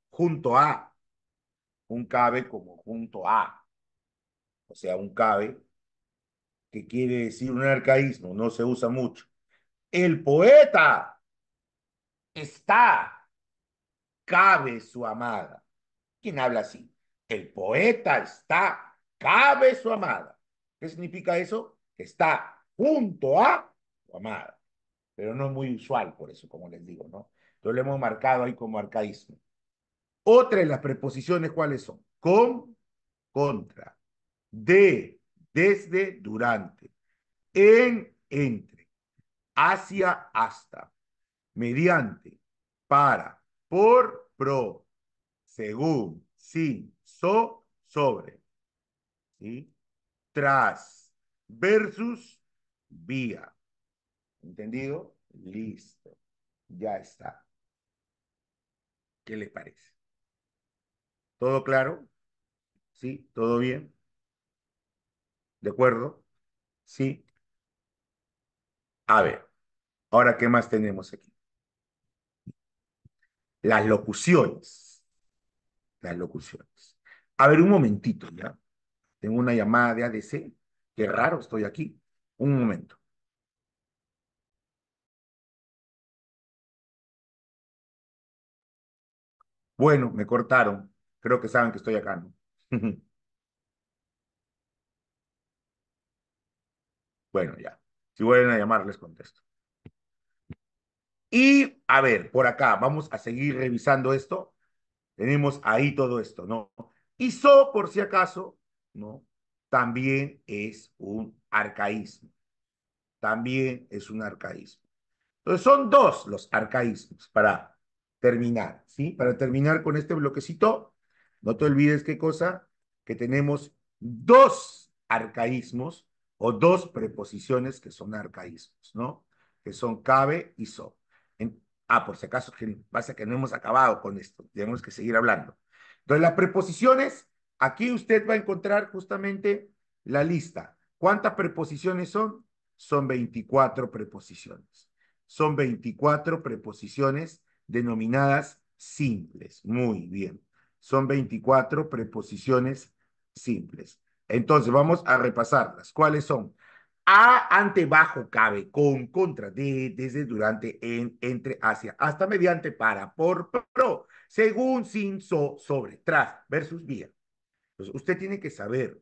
S1: junto a, un cabe como junto a, o sea, un cabe que quiere decir un arcaísmo, no se usa mucho. El poeta está, cabe su amada. ¿Quién habla así? El poeta está, cabe su amada. ¿Qué significa eso? Que está junto a su amada. Pero no es muy usual, por eso, como les digo, ¿no? Entonces lo hemos marcado ahí como arcaísmo. Otra de las preposiciones, ¿cuáles son? Con, contra, de, desde, durante, en, entre, hacia, hasta, mediante, para, por, pro, según, sin, sobre, ¿sí? Tras, versus, vía. ¿Entendido? Listo. Ya está. ¿Qué les parece? ¿Todo claro? ¿Sí? ¿Todo bien? ¿De acuerdo? Sí. A ver, ahora, ¿qué más tenemos aquí? Las locuciones. Las locuciones. A ver, un momentito, ¿ya? Tengo una llamada de ADC. Qué raro, estoy aquí. Un momento. Bueno, me cortaron. Creo que saben que estoy acá, ¿no? Bueno, ya. Si vuelven a llamar, les contesto. Y, a ver, por acá, vamos a seguir revisando esto. Tenemos ahí todo esto, ¿no? Y por si acaso, ¿no? También es un arcaísmo. También es un arcaísmo. Entonces, son dos los arcaísmos para terminar, ¿sí? Para terminar con este bloquecito, no te olvides qué cosa, que tenemos dos arcaísmos o dos preposiciones que son arcaísmos, ¿no? Que son cabe y so. Por si acaso, que pasa que no hemos acabado con esto, tenemos que seguir hablando. Entonces, las preposiciones, aquí usted va a encontrar justamente la lista. ¿Cuántas preposiciones son? Son 24 preposiciones. Son 24 preposiciones denominadas simples. Muy bien. Son 24 preposiciones simples. Entonces, vamos a repasarlas. ¿Cuáles son? A, ante, bajo, cabe, con, contra, de, desde, durante, en, entre, hacia, hasta, mediante, para, por, pro, según, sin, sobre, tras, versus, vía. Entonces, usted tiene que saber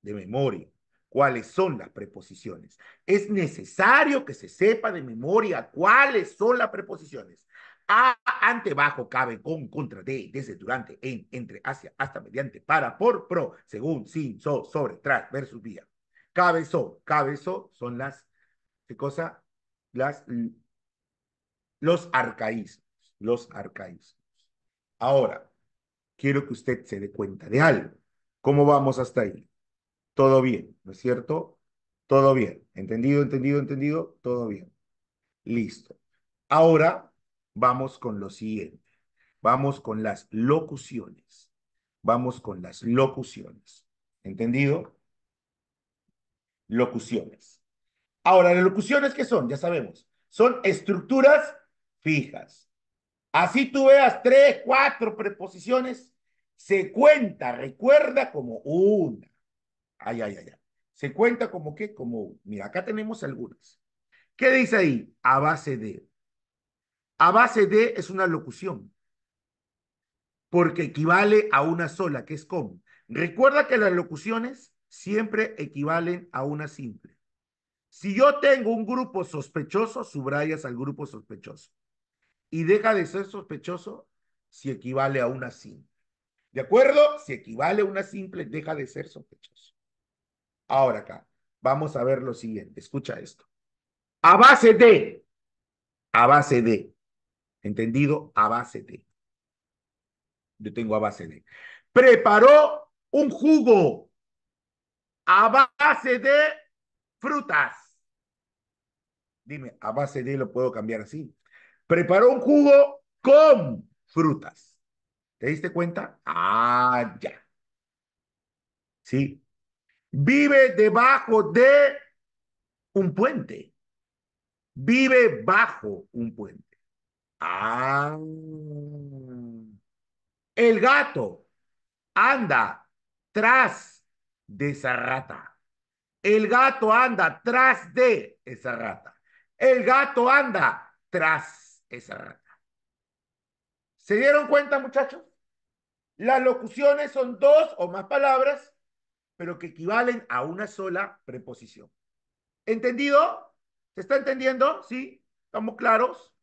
S1: de memoria cuáles son las preposiciones. Es necesario que se sepa de memoria cuáles son las preposiciones. A, ante, bajo, cabe, con, contra, de, desde, durante, en, entre, hacia, hasta, mediante, para, por, pro, según, sin, sobre, tras, versus, vía. Cabezo son las, ¿qué cosa? Las, los arcaísmos, los arcaísmos. Ahora, quiero que usted se dé cuenta de algo. ¿Cómo vamos hasta ahí? Todo bien, ¿no es cierto? Todo bien. ¿Entendido, entendido, entendido? Todo bien. Listo. Ahora vamos con lo siguiente. Vamos con las locuciones. Vamos con las locuciones. ¿Entendido? Locuciones. Ahora, las locuciones, ¿qué son? Ya sabemos. Son estructuras fijas. Así tú veas tres, cuatro preposiciones, se cuenta, recuerda como una. Ay, ay, ay, ay. Se cuenta como qué, como una. Mira, acá tenemos algunas. ¿Qué dice ahí? A base de. A base de es una locución, porque equivale a una sola, que es con. Recuerda que las locuciones siempre equivalen a una simple. Si yo tengo un grupo sospechoso, subrayas al grupo sospechoso. Y deja de ser sospechoso si equivale a una simple. ¿De acuerdo? Si equivale a una simple, deja de ser sospechoso. Ahora acá, vamos a ver lo siguiente. Escucha esto. A base de, a base de, ¿entendido? A base de. Yo tengo a base de. Preparó un jugo a base de frutas. Dime, a base de lo puedo cambiar así. Preparó un jugo con frutas. ¿Te diste cuenta? Ah, ya. Sí. Vive debajo de un puente. Vive bajo un puente. Ah. El gato anda tras de esa rata. El gato anda tras de esa rata. El gato anda tras esa rata. ¿Se dieron cuenta, muchachos? Las locuciones son dos o más palabras, pero que equivalen a una sola preposición. ¿Entendido? ¿Se está entendiendo? ¿Sí? ¿Estamos claros?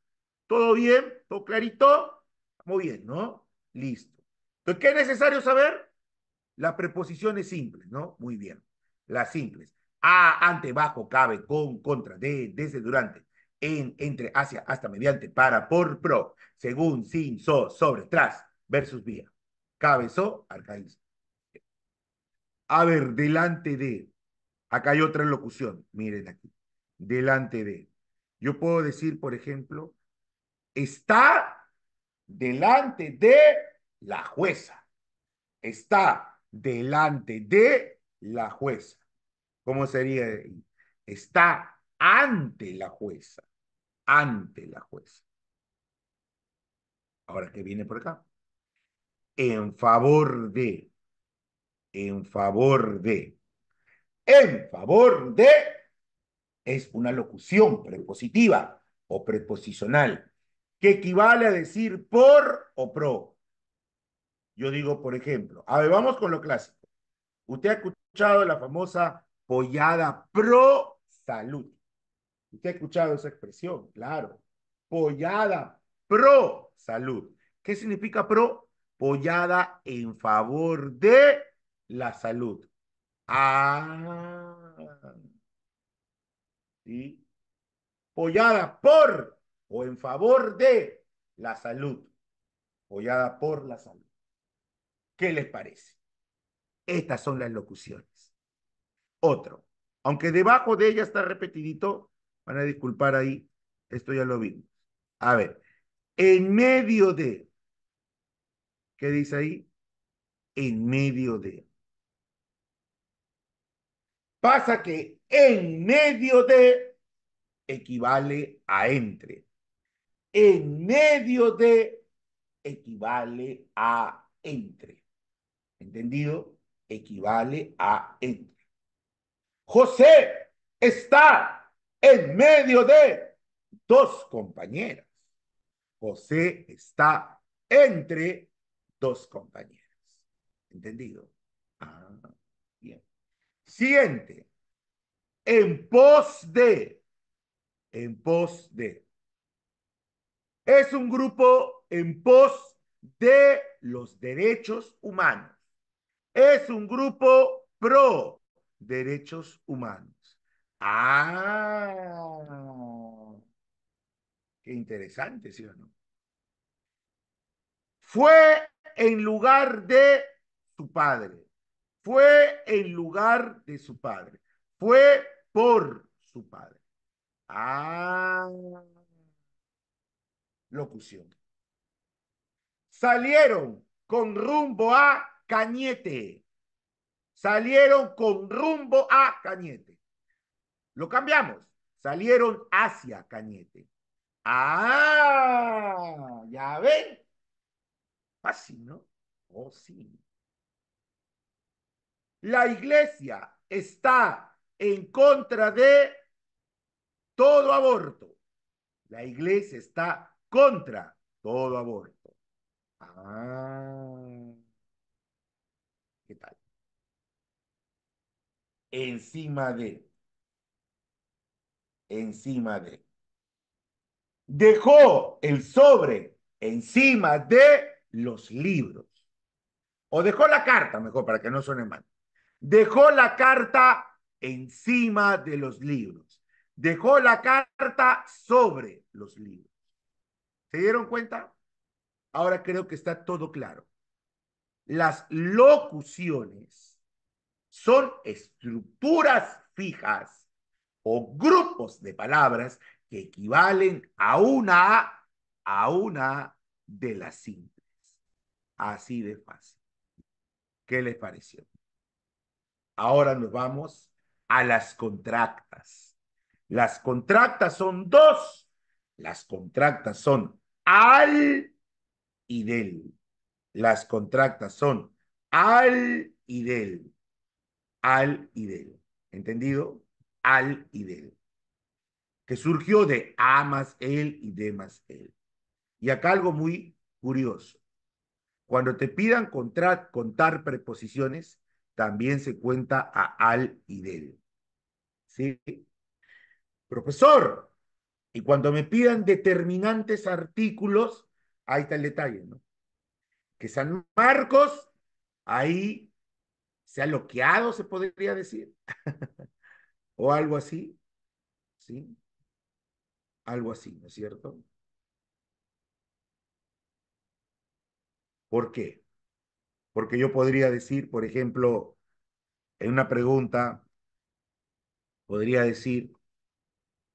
S1: ¿Todo bien? ¿Todo clarito? Muy bien, ¿no? Listo. Entonces, ¿qué es necesario saber? Las preposiciones simples, ¿no? Muy bien. Las simples. A, ante, bajo, cabe, con, contra, de, desde, durante, en, entre, hacia, hasta, mediante, para, por, pro, según, sin, sobre, tras, versus, vía. Cabe, arcaísmo. A ver, delante de. Acá hay otra locución. Miren aquí. Delante de. Yo puedo decir, por ejemplo, está delante de la jueza. Está delante de la jueza. ¿Cómo sería? Está ante la jueza. Ante la jueza. Ahora, ¿qué viene por acá? En favor de. En favor de. En favor de es una locución prepositiva o preposicional que equivale a decir por o pro. Yo digo, por ejemplo, a ver, vamos con lo clásico. Usted ha escuchado la famosa pollada pro salud. Usted ha escuchado esa expresión, claro. Pollada pro salud. ¿Qué significa pro? Pollada en favor de la salud. Ah, ¿sí? Pollada por o en favor de la salud. Pollada por la salud. ¿Qué les parece? Estas son las locuciones. Otro. Aunque debajo de ella está repetidito, van a disculpar ahí, esto ya lo vimos. A ver, en medio de, ¿qué dice ahí? en medio de. Pasa que en medio de equivale a entre. En medio de equivale a entre. ¿Entendido? Equivale a entre. José está en medio de dos compañeras. José está entre dos compañeras. ¿Entendido? Ah, bien. Siguiente. En pos de. En pos de. Es un grupo en pos de los derechos humanos. Es un grupo pro derechos humanos. Ah, qué interesante, ¿sí o no? Fue en lugar de su padre. Fue en lugar de su padre. Fue por su padre. Ah, locución. Salieron con rumbo a Cañete. Salieron con rumbo a Cañete. Lo cambiamos. Salieron hacia Cañete. Ah, ya ven. Fácil, ¿no? Oh, sí. La iglesia está en contra de todo aborto. La iglesia está contra todo aborto. Ah, ¿qué tal? Encima de, encima de. Dejó el sobre encima de los libros. O dejó la carta, mejor, para que no suene mal. Dejó la carta encima de los libros. Dejó la carta sobre los libros. ¿Se dieron cuenta? Ahora creo que está todo claro. Las locuciones son estructuras fijas o grupos de palabras que equivalen a una de las simples. Así de fácil. ¿Qué les pareció? Ahora nos vamos a las contractas. Las contractas son dos. Las contractas son al y del. Las contractas son al y del. Al y del. ¿Entendido? Al y del. Que surgió de a más él y de más él. Y acá algo muy curioso. Cuando te pidan contar preposiciones, también se cuenta a al y del. ¿Sí? Profesor, y cuando me pidan determinantes artículos, ahí está el detalle, ¿no? Que San Marcos, ahí se ha loqueado, se podría decir, o algo así, ¿sí? Algo así, ¿no es cierto? ¿Por qué? Porque yo podría decir, por ejemplo, en una pregunta, podría decir,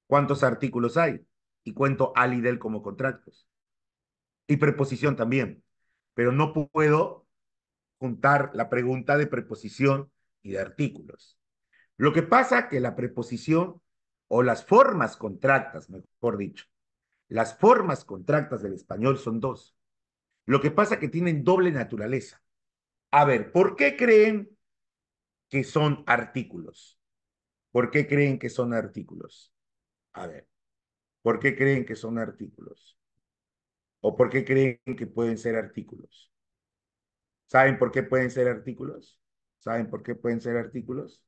S1: ¿cuántos artículos hay? Y cuento al y del como contractos. Y preposición también. Pero no puedo juntar la pregunta de preposición y de artículos. Lo que pasa que la preposición o las formas contractas, mejor dicho, las formas contractas del español son dos. Lo que pasa que tienen doble naturaleza. A ver, ¿por qué creen que son artículos? ¿Por qué creen que son artículos? A ver, ¿por qué creen que son artículos? ¿O por qué creen que pueden ser artículos? ¿Saben por qué pueden ser artículos? ¿Saben por qué pueden ser artículos?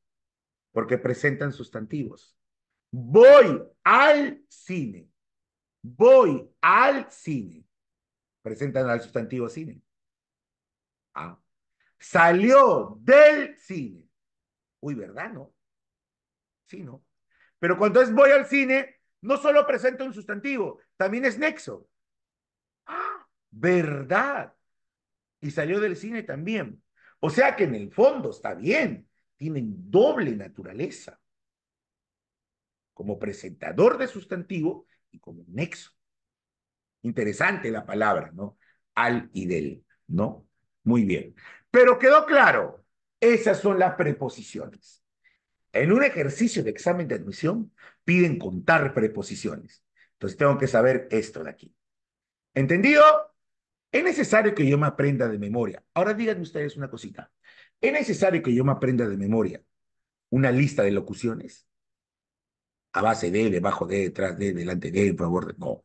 S1: Porque presentan sustantivos. Voy al cine. Voy al cine. Presentan al sustantivo cine. Ah. Salió del cine. Uy, ¿verdad? ¿No? Sí, ¿no? Pero cuando es voy al cine, no solo presenta un sustantivo, también es nexo. Ah, ¿verdad? Y salió del cine también. O sea que en el fondo está bien. Tienen doble naturaleza. Como presentador de sustantivo y como nexo. Interesante la palabra, ¿no? Al y del, ¿no? Muy bien. Pero quedó claro, esas son las preposiciones. En un ejercicio de examen de admisión piden contar preposiciones. Entonces tengo que saber esto de aquí. ¿Entendido? Es necesario que yo me aprenda de memoria. Ahora díganme ustedes una cosita. ¿Es necesario que yo me aprenda de memoria una lista de locuciones? A base de, debajo de, detrás de, delante de, en favor de. No,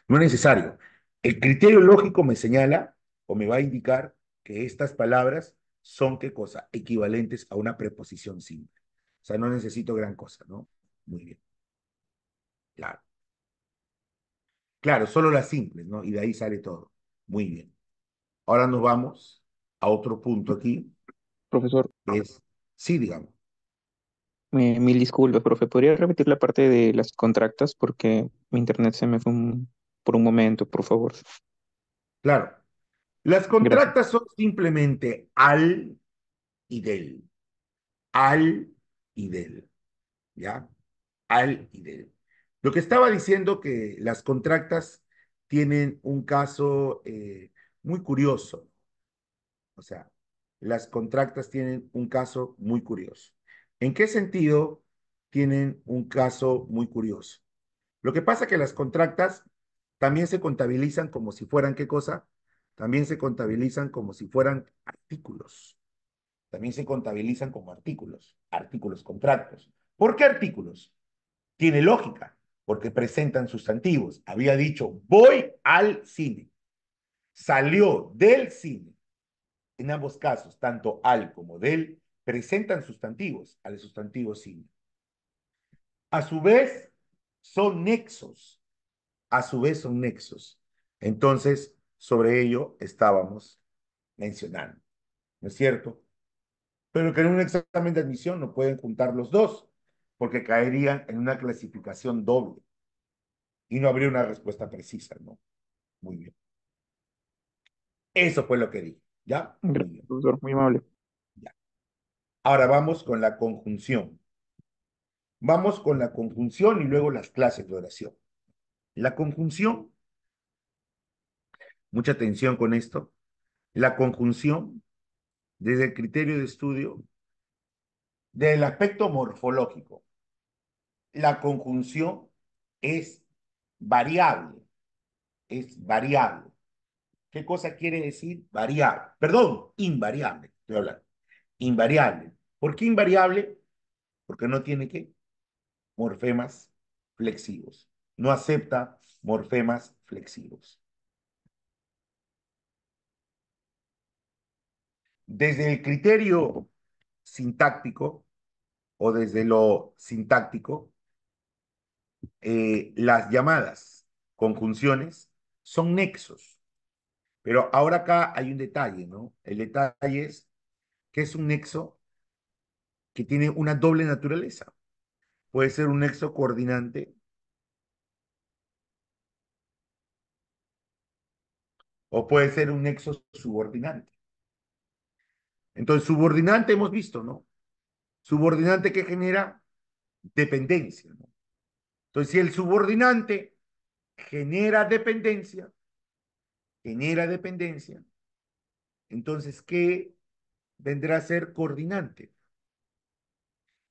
S1: no es necesario. El criterio lógico me señala o me va a indicar que estas palabras son, ¿qué cosa? Equivalentes a una preposición simple. O sea, no necesito gran cosa, ¿no? Muy bien, claro. Claro, solo las simples, ¿no? Y de ahí sale todo. Muy bien. Ahora nos vamos a otro punto aquí,
S2: Profesor,
S1: que es, sí, digamos,
S2: mil disculpas, profe. ¿Podría repetir la parte de las contractas? Porque mi internet se me fue por un momento, por favor.
S1: claro. Las
S2: Gracias.
S1: contractas son simplemente al y del, al y del, ¿ya? Al y del. Lo que estaba diciendo que las contractas tienen un caso muy curioso, o sea, las contractas tienen un caso muy curioso. ¿En qué sentido tienen un caso muy curioso? Lo que pasa es que las contractas también se contabilizan como si fueran, ¿qué cosa? También se contabilizan como si fueran artículos. También se contabilizan como artículos, artículos contractos. ¿Por qué artículos? Tiene lógica, porque presentan sustantivos. Había dicho, voy al cine. Salió del cine. En ambos casos, tanto al como del, presentan sustantivos, al sustantivo cine. A su vez, son nexos. A su vez, son nexos. Entonces, sobre ello estábamos mencionando, ¿no es cierto? Pero que en un examen de admisión no pueden juntar los dos, porque caerían en una clasificación doble y no habría una respuesta precisa, ¿no? Muy bien. Eso fue lo que dije, ¿ya? Muy
S2: Gracias,
S1: bien,
S2: profesor. Muy amable.
S1: ya. Ahora vamos con la conjunción. Vamos con la conjunción y luego las clases de oración. La conjunción, mucha atención con esto, la conjunción, desde el criterio de estudio, del aspecto morfológico, la conjunción es variable, es variable. ¿Qué cosa quiere decir variable? Perdón, invariable, estoy hablando. Invariable. ¿Por qué invariable? Porque no tiene que morfemas flexivos. No acepta morfemas flexivos. Desde el criterio sintáctico o desde lo sintáctico, las llamadas conjunciones son nexos. Pero ahora acá hay un detalle, ¿no? El detalle es que es un nexo que tiene una doble naturaleza. Puede ser un nexo coordinante o puede ser un nexo subordinante. Entonces, subordinante hemos visto, ¿no? Subordinante que genera dependencia, ¿no? Entonces, si el subordinante genera dependencia, entonces, ¿qué vendrá a ser coordinante?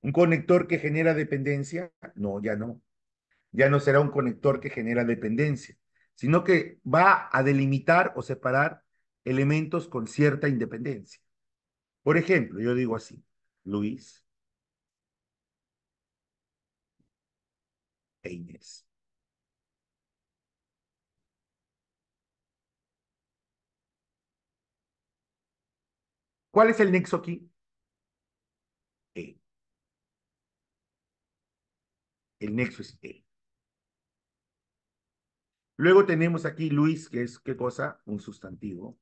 S1: ¿Un conector que genera dependencia? No, ya no. Ya no será un conector que genera dependencia, sino que va a delimitar o separar elementos con cierta independencia. Por ejemplo, yo digo así, Luis e Inés. ¿Cuál es el nexo aquí? E. El nexo es E. Luego tenemos aquí Luis, que es, ¿qué cosa? Un sustantivo.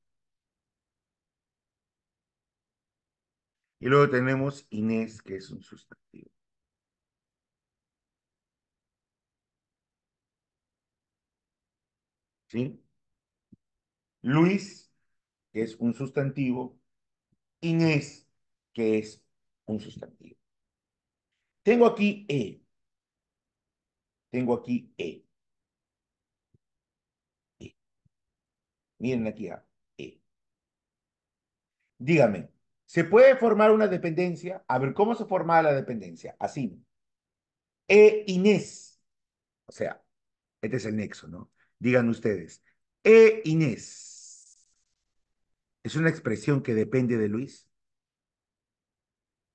S1: Y luego tenemos Inés, que es un sustantivo. ¿Sí? Luis, que es un sustantivo. Inés, que es un sustantivo. Tengo aquí E. Tengo aquí E. E. Miren aquí a E. Dígame, ¿se puede formar una dependencia? A ver, ¿cómo se forma la dependencia? Así. Inés. O sea, este es el nexo, ¿no? Digan ustedes. Inés. ¿Es una expresión que depende de Luis?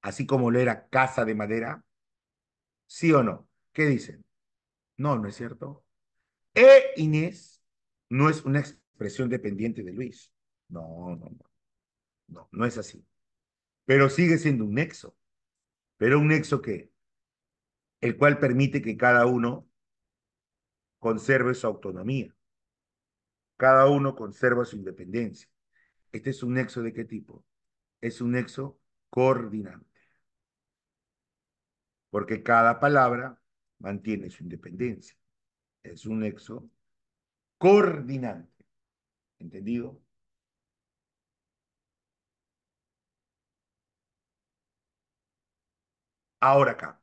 S1: Así como lo era casa de madera. ¿Sí o no? ¿Qué dicen? No, no es cierto. Inés no es una expresión dependiente de Luis. No, no, no, no, no es así. Pero sigue siendo un nexo. Pero un nexo que, el cual permite que cada uno conserve su autonomía. Cada uno conserva su independencia. ¿Este es un nexo de qué tipo? Es un nexo coordinante, porque cada palabra mantiene su independencia. Es un nexo coordinante. ¿Entendido? Ahora acá,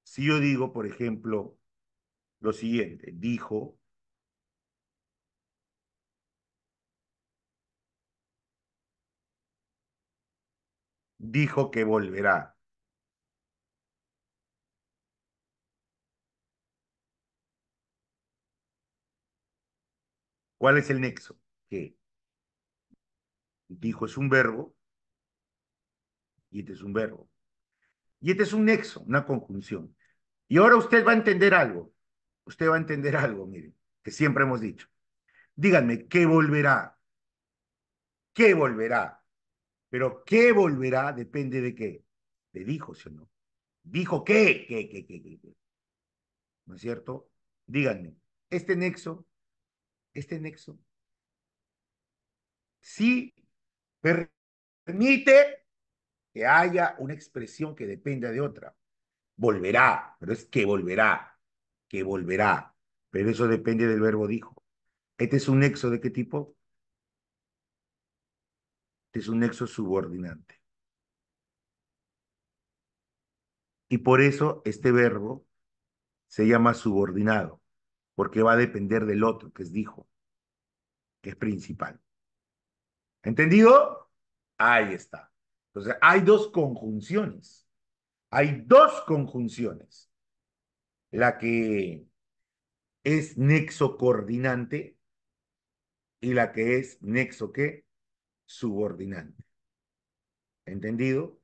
S1: si yo digo, por ejemplo, lo siguiente, dijo que volverá. ¿Cuál es el nexo? Que dijo es un verbo y este es un verbo. Y este es un nexo, una conjunción. Y ahora usted va a entender algo. Usted va a entender algo, mire, que siempre hemos dicho. Díganme, ¿qué volverá? ¿Qué volverá? Pero ¿qué volverá? Depende de qué. De dijo, ¿sí o no? ¿Dijo qué? ¿Qué? ¿No es cierto? Díganme, este nexo, este nexo, sí permite que haya una expresión que dependa de otra. Volverá, pero es que volverá. Pero eso depende del verbo dijo. Este es un nexo de qué tipo? Este es un nexo subordinante. Y por eso este verbo se llama subordinado, porque va a depender del otro, que es dijo, que es principal. ¿Entendido? Ahí está. Entonces, hay dos conjunciones. Hay dos conjunciones. La que es nexo coordinante y la que es nexo ¿qué? Subordinante. ¿Entendido?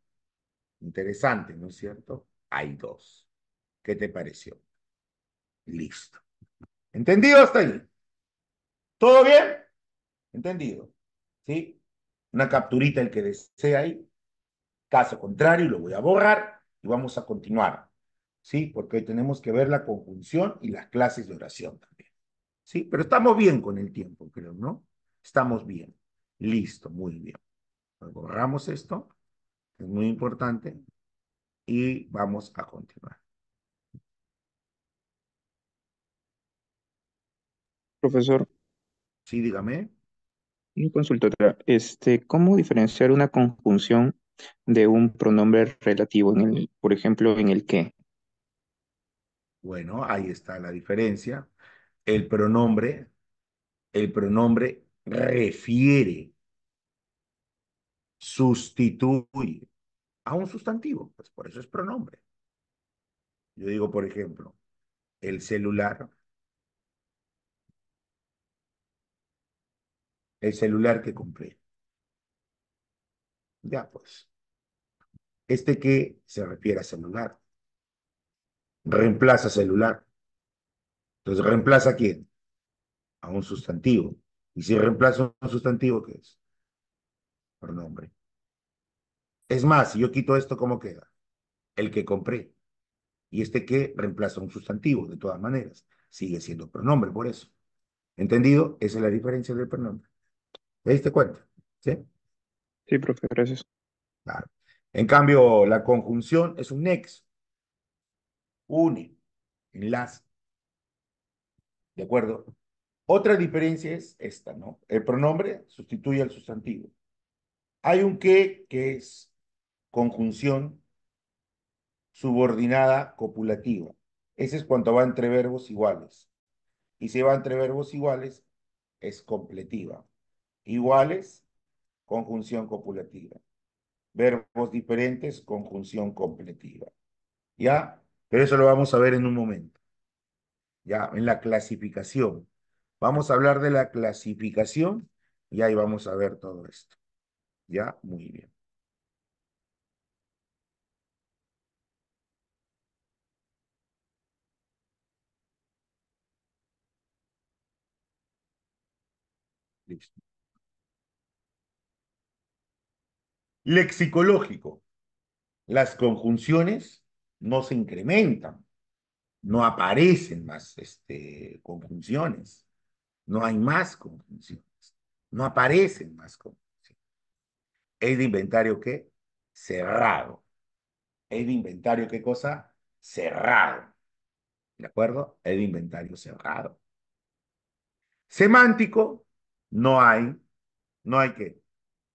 S1: Interesante, ¿no es cierto? Hay dos. ¿Qué te pareció? Listo. ¿Entendido hasta ahí? ¿Todo bien? ¿Entendido? ¿Sí? Una capturita el que desea ahí. Caso contrario, lo voy a borrar y vamos a continuar. ¿Sí? Porque hoy tenemos que ver la conjunción y las clases de oración también. ¿Sí? Pero estamos bien con el tiempo, creo, ¿no? Estamos bien. Listo, muy bien. Pues borramos esto, es muy importante, y vamos a continuar.
S2: Profesor,
S1: Sí, dígame.
S2: una consulta. ¿Cómo diferenciar una conjunción de un pronombre relativo por ejemplo, en el que?
S1: Bueno, ahí está la diferencia. El pronombre, el pronombre refiere, sustituye a un sustantivo, pues por eso es pronombre. Yo digo, por ejemplo, el celular que compré. Ya, pues, este que se refiere a celular, reemplaza celular. Entonces, ¿reemplaza a quién? A un sustantivo. Y si reemplaza un sustantivo, ¿qué es? Pronombre. Es más, si yo quito esto, ¿cómo queda? El que compré. Y este que reemplaza un sustantivo, de todas maneras. Sigue siendo pronombre, por eso. ¿Entendido? Esa es la diferencia del pronombre. ¿Te diste cuenta? ¿Sí?
S2: Sí, profe, gracias.
S1: Claro. En cambio, la conjunción es un nexo. Une, enlace. ¿De acuerdo? Otra diferencia es esta, ¿no? El pronombre sustituye al sustantivo. Hay un que es conjunción subordinada copulativa. Ese es cuando va entre verbos iguales. Y si va entre verbos iguales, es completiva. Iguales, conjunción copulativa. Verbos diferentes, conjunción completiva. ¿Ya? Pero eso lo vamos a ver en un momento. Ya, en la clasificación. Vamos a hablar de la clasificación y ahí vamos a ver todo esto. ¿Ya? Muy bien. Listo. Lexicológico. Las conjunciones no se incrementan, no aparecen más conjunciones, no hay más conjunciones, no aparecen más conjunciones. ¿Es de inventario qué? Cerrado. ¿Es de inventario qué cosa? Cerrado. ¿De acuerdo? Es de inventario cerrado. Semántico, no hay, no hay qué,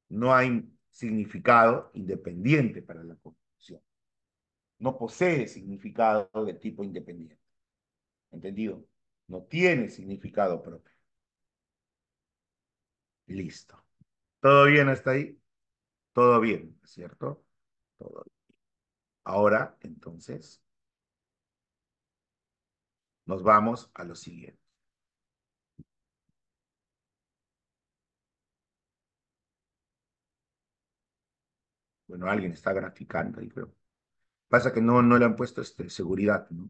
S1: no hay significado independiente para la conjunción. No posee significado de tipo independiente. ¿Entendido? No tiene significado propio. Listo. ¿Todo bien hasta ahí? Todo bien, ¿cierto? Todo bien. Ahora, entonces, nos vamos a lo siguiente. Bueno, alguien está graficando ahí, pero pasa que no le han puesto seguridad, ¿no?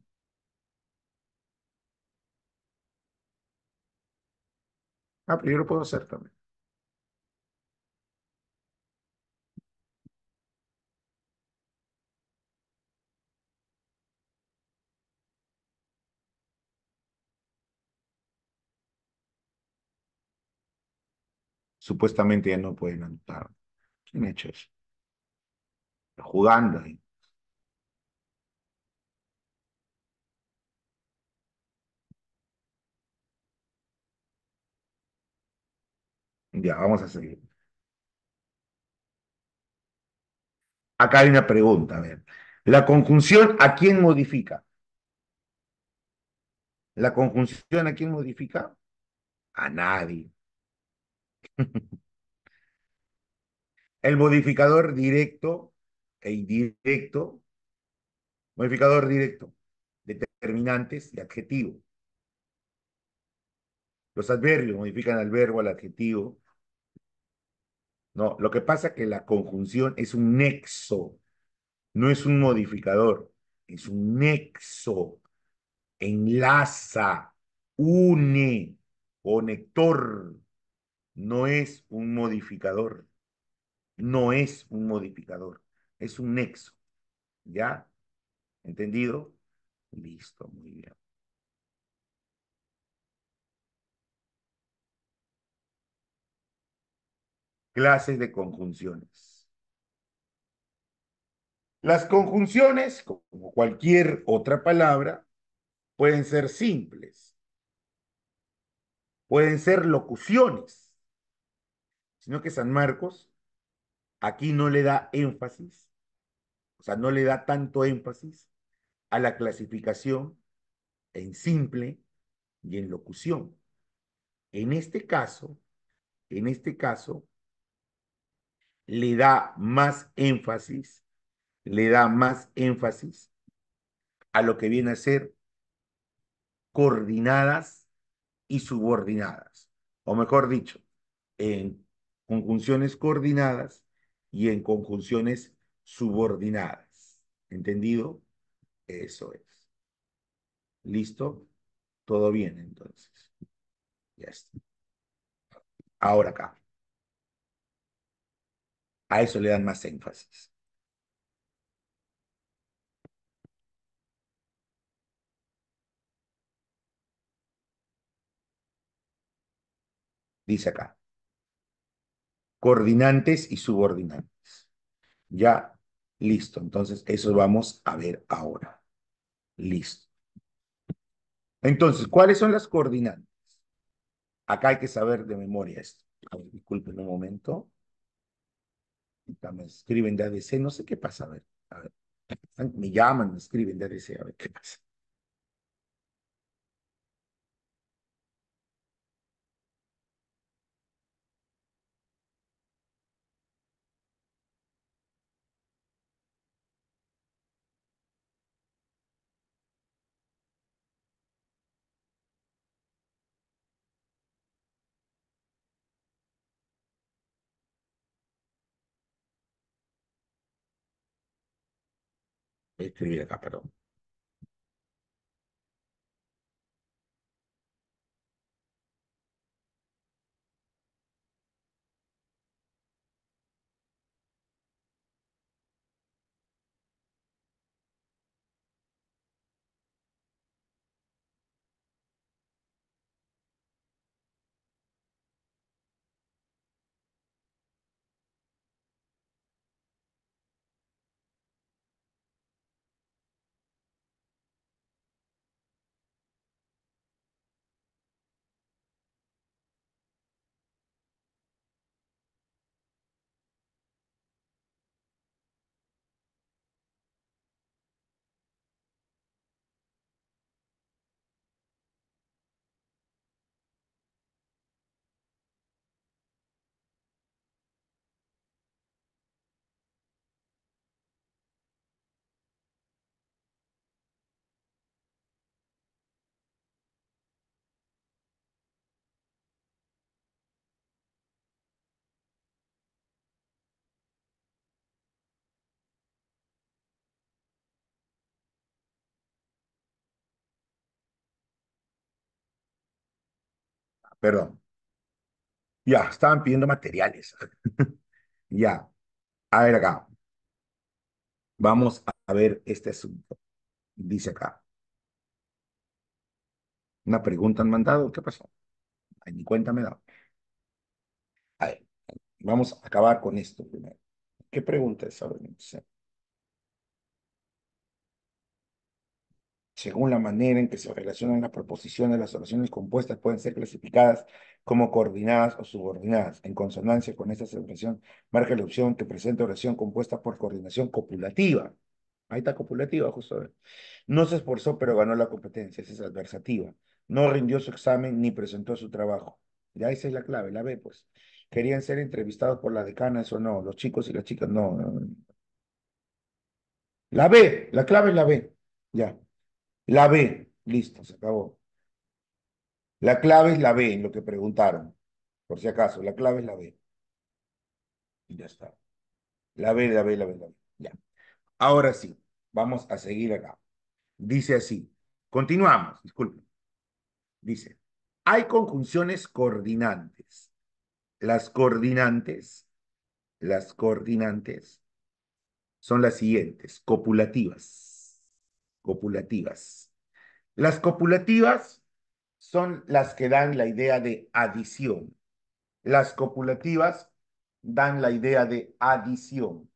S1: Ah, pero yo lo puedo hacer también. Supuestamente ya no pueden anotar. ¿Quién ha hecho eso? Jugando ahí. Ya, vamos a seguir. Acá hay una pregunta, a ver. ¿La conjunción a quién modifica? ¿La conjunción a quién modifica? A nadie. El modificador directo e indirecto, modificador directo, determinantes y adjetivo. Los adverbios modifican al verbo, al adjetivo. No, lo que pasa es que la conjunción es un nexo, no es un modificador, es un nexo, enlaza, une, conector, no es un modificador, no es un modificador, es un nexo. ¿Ya? ¿Entendido? Listo, muy bien. Clases de conjunciones. Las conjunciones, como cualquier otra palabra, pueden ser simples, pueden ser locuciones, sino que San Marcos aquí no le da énfasis, o sea, no le da tanto énfasis a la clasificación en simple y en locución. En este caso, en este caso, le da más énfasis, le da más énfasis a lo que viene a ser coordinadas y subordinadas, o mejor dicho, en conjunciones coordinadas y en conjunciones subordinadas. ¿Entendido? Eso es. ¿Listo? Todo bien, entonces. Ya está. Ahora acá. A eso le dan más énfasis. Dice acá, coordinantes y subordinantes. Ya, listo. Entonces, eso vamos a ver ahora. Listo. Entonces, ¿cuáles son las coordinantes? Acá hay que saber de memoria esto. A ver, disculpen un momento. Ahorita me escriben de ADC, no sé qué pasa. A ver, me llaman, me escriben de ADC, a ver qué pasa. Voy a escribir acá, perdón. Perdón. Ya, estaban pidiendo materiales. Ya, a ver acá. Vamos a ver este asunto. Dice acá. Una pregunta han mandado. ¿Qué pasó? Ay, ni cuenta me da. A ver, vamos a acabar con esto primero. ¿Qué pregunta es? A ver, no sé. Según la manera en que se relacionan las proposiciones, las oraciones compuestas pueden ser clasificadas como coordinadas o subordinadas. En consonancia con esta celebración, marca la opción que presenta oración compuesta por coordinación copulativa. Ahí está copulativa, justo. A ver. No se esforzó, pero ganó la competencia. Esa es adversativa. No rindió su examen ni presentó su trabajo. Ya esa es la clave, la B, pues. Querían ser entrevistados por la decana, eso no. Los chicos y las chicas, no. La B, la clave es la B. Ya. La B, listo, se acabó. La clave es la B en lo que preguntaron. Por si acaso, la clave es la B. Y ya está. La B, la B, la B, la B. Ya. Ahora sí, vamos a seguir acá. Dice así. Continuamos, disculpen. Dice, hay conjunciones coordinantes. Las coordinantes, las coordinantes son las siguientes, copulativas. Copulativas. Las copulativas son las que dan la idea de adición. Las copulativas dan la idea de adición,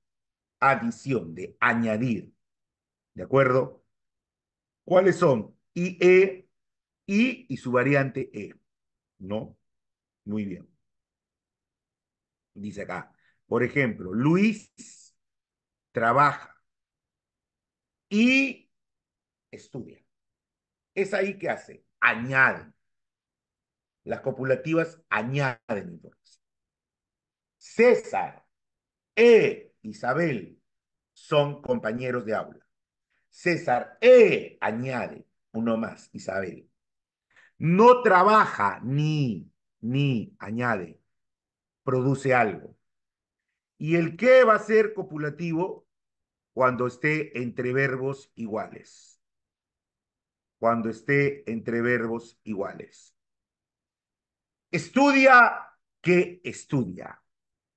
S1: de añadir. ¿De acuerdo? ¿Cuáles son? IE, I y su variante E. ¿No? Muy bien. Dice acá, por ejemplo, Luis trabaja y estudia. ¿Es ahí que hace? Añade. Las copulativas añaden entonces. César e Isabel son compañeros de aula. César añade uno más, Isabel. No trabaja ni añade, produce algo. ¿Y el qué va a ser copulativo? Cuando esté entre verbos iguales. Cuando esté entre verbos iguales. Estudia que estudia.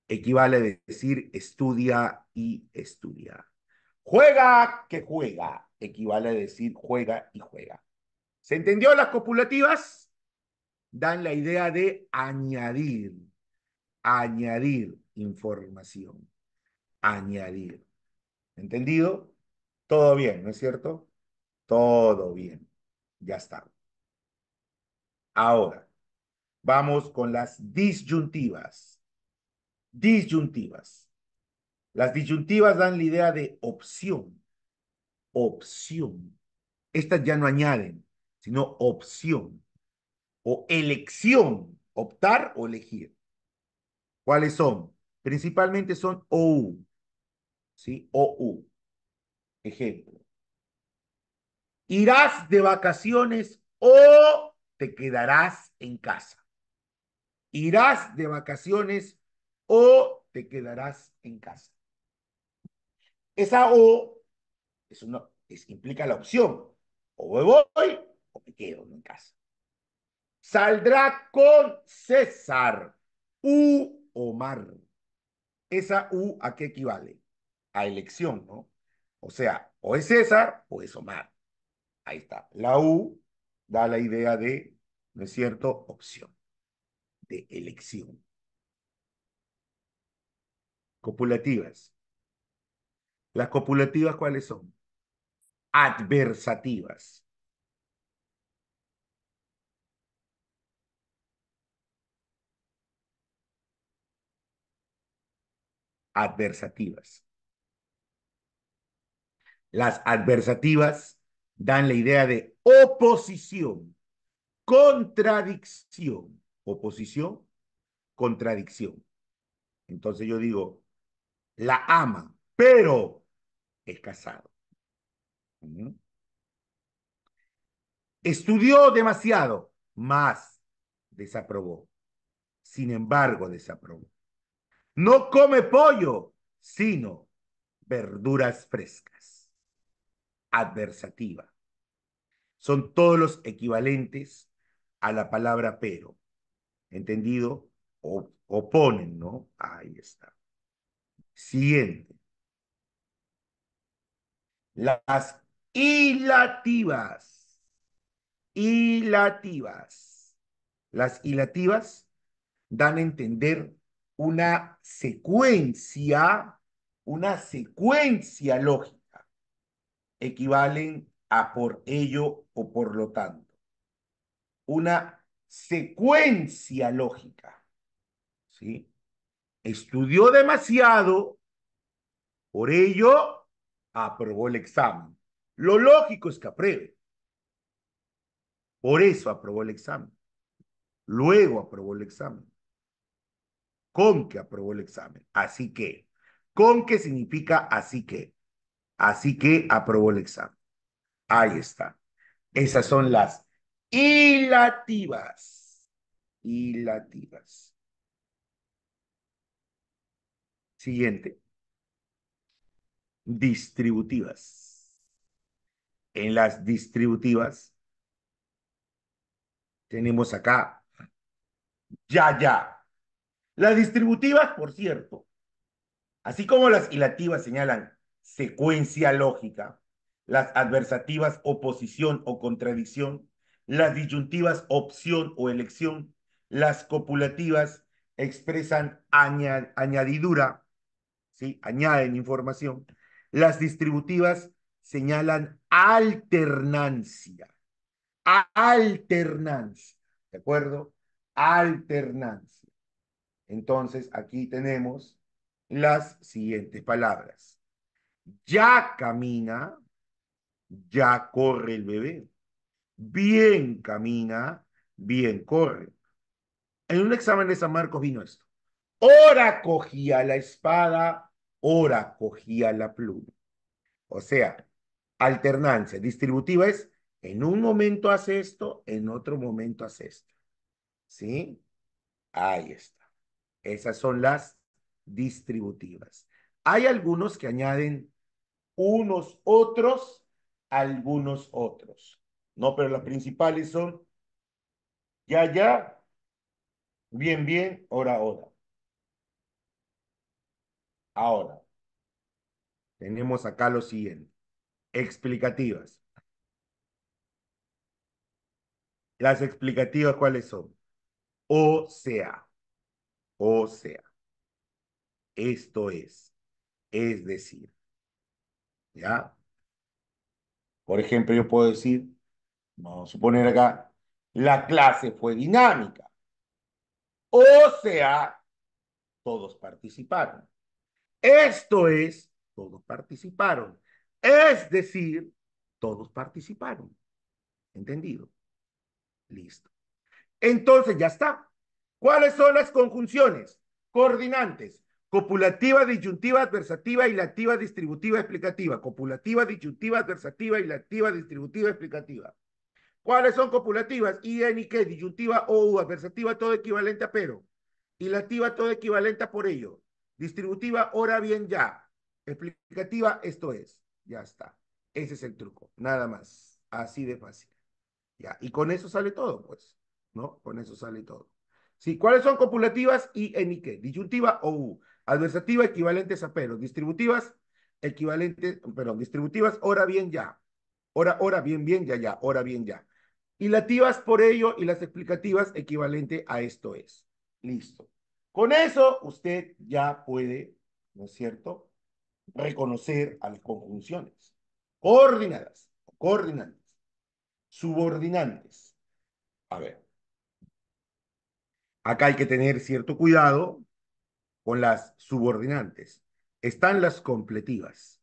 S1: Equivale a decir estudia y estudia. Juega que juega. Equivale a decir juega y juega. ¿Se entendió las copulativas? Dan la idea de añadir información, añadir. ¿Entendido? Todo bien, ¿no es cierto? Todo bien. Ya está. Ahora, vamos con las disyuntivas. Disyuntivas. Las disyuntivas dan la idea de opción, opción. Estas ya no añaden, sino opción o elección, optar o elegir. ¿Cuáles son? Principalmente son OU, ¿sí? OU. Ejemplo. ¿Irás de vacaciones o te quedarás en casa? ¿Irás de vacaciones o te quedarás en casa? Esa O Eso no, implica la opción. O me voy o me quedo en casa. Saldrá con César. Omar. ¿Esa U a qué equivale? A elección, ¿no? O sea, o es César o es Omar. Ahí está. La U da la idea de, ¿no es cierto?, opción, de elección. Copulativas. ¿Las copulativas cuáles son? Adversativas. Adversativas. Las adversativas dan la idea de oposición, contradicción. Oposición, contradicción. Entonces yo digo, la ama, pero es casado. Ujú. Estudió demasiado, más desaprobó. Sin embargo, desaprobó. No come pollo, sino verduras frescas. Adversativa. Son todos los equivalentes a la palabra pero. ¿Entendido? Oponen, ¿no? Ahí está. Siguiente. Las hilativas. Hilativas. Las hilativas dan a entender una una secuencia lógica. Equivalen a por ello o por lo tanto. Una secuencia lógica. ¿Sí? Estudió demasiado, por ello aprobó el examen. Lo lógico es que apruebe. Por eso aprobó el examen. Luego aprobó el examen. Con que aprobó el examen. Así que, con que significa así que. Así que aprobó el examen. Ahí está. Esas son las hilativas. Hilativas. Siguiente. Distributivas. En las distributivas tenemos acá ya, ya. Las distributivas, por cierto, así como las hilativas señalan secuencia lógica, las adversativas oposición o contradicción, las disyuntivas opción o elección, las copulativas expresan añadidura, ¿sí? Añaden información. Las distributivas señalan alternancia, alternancia, ¿de acuerdo? Alternancia. Entonces, aquí tenemos las siguientes palabras. Ya camina, ya corre el bebé. Bien camina, bien corre. En un examen de San Marcos vino esto. Ora cogía la espada, ora cogía la pluma. O sea, alternancia distributiva es en un momento hace esto, en otro momento hace esto. ¿Sí? Ahí está. Esas son las distributivas. Hay algunos que añaden unos otros, algunos otros. No, pero las principales son ya, ya, bien, bien, hora, hora. Ahora, tenemos acá lo siguiente. Explicativas. Las explicativas, ¿cuáles son? O sea, esto es decir, ¿ya? Por ejemplo, yo puedo decir, vamos a suponer acá, la clase fue dinámica. O sea, todos participaron. Esto es, todos participaron. Es decir, todos participaron. ¿Entendido? Listo. Entonces ya está. ¿Cuáles son las conjunciones? Coordinantes. Copulativa, disyuntiva, adversativa, hilativa, distributiva, explicativa. Copulativa, disyuntiva, adversativa, hilativa, distributiva, explicativa. ¿Cuáles son copulativas? I, N, y qué, disyuntiva o U, adversativa, todo equivalente a pero. Hilativa, todo equivalente a por ello. Distributiva, ahora bien ya. Explicativa, esto es. Ya está. Ese es el truco, nada más. Así de fácil. Ya, y con eso sale todo, pues, ¿no? Con eso sale todo. Sí, ¿cuáles son copulativas y en y qué? Disyuntiva o u. Adversativa equivalentes a pero. Distributivas equivalentes, perdón, distributivas, ahora bien, ya. Ahora bien, bien, ya, ya, ahora bien, ya. Y lativas por ello y las explicativas equivalente a esto es. Listo. Con eso usted ya puede, ¿no es cierto?, reconocer a las conjunciones coordinadas, coordinantes, subordinantes. A ver, acá hay que tener cierto cuidado con las subordinantes. Están las completivas.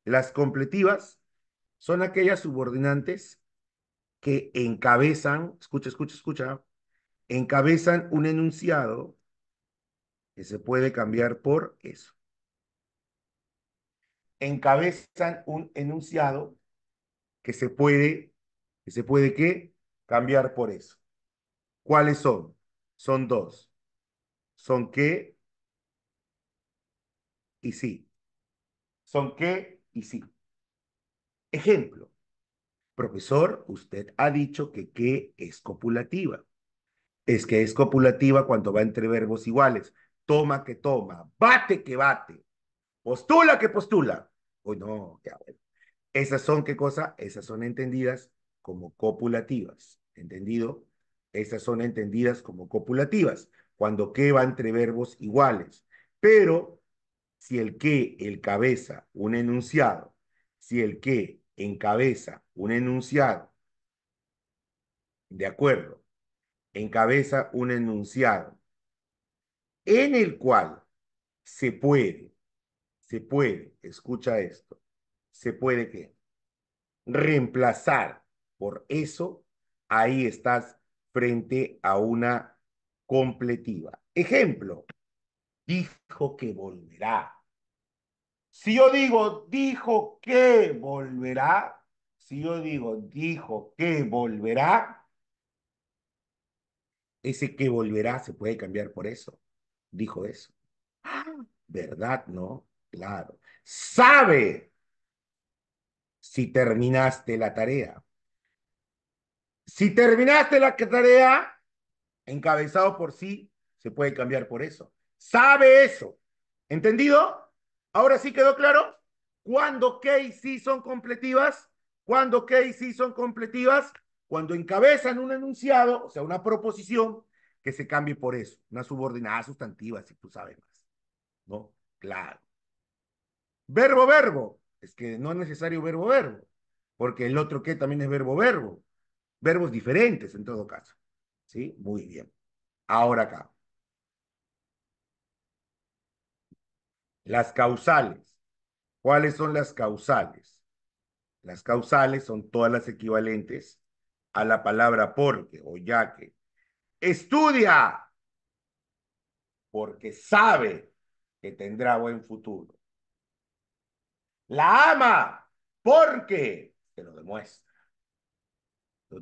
S1: Las completivas son aquellas subordinantes que encabezan, escucha, escucha, escucha, encabezan un enunciado que se puede cambiar por eso. Encabezan un enunciado que se puede ¿qué? Cambiar por eso. ¿Cuáles son? Son dos. Son qué y sí. Son qué y sí. Ejemplo. Profesor, usted ha dicho que qué es copulativa. Es que es copulativa cuando va entre verbos iguales. Toma que toma, bate que bate, postula que postula. Uy, no, ya bueno. Esas son, ¿qué cosa? Esas son entendidas como copulativas. ¿Entendido? Esas son entendidas como copulativas, cuando que va entre verbos iguales. Pero si el que encabeza un enunciado, si el que encabeza un enunciado, de acuerdo, encabeza un enunciado en el cual se puede, escucha esto, se puede que reemplazar por eso, ahí estás frente a una completiva. Ejemplo, dijo que volverá. Si yo digo, dijo que volverá, si yo digo, dijo que volverá, ese que volverá se puede cambiar por eso. Dijo eso. ¿Verdad? ¿No? Claro. Sabe si terminaste la tarea. Si terminaste la tarea, encabezado por sí, se puede cambiar por eso. Sabe eso. ¿Entendido? Ahora sí quedó claro. Cuando que y sí son completivas, cuando que y sí son completivas, cuando encabezan un enunciado, o sea, una proposición, que se cambie por eso, una subordinada sustantiva, si tú sabes más. ¿No? Claro. Verbo, verbo. Es que no es necesario verbo, verbo, porque el otro que también es verbo, verbo. Verbos diferentes en todo caso. ¿Sí? Muy bien. Ahora acá. Las causales. ¿Cuáles son las causales? Las causales son todas las equivalentes a la palabra porque o ya que. Estudia porque sabe que tendrá buen futuro. La ama porque te lo demuestra.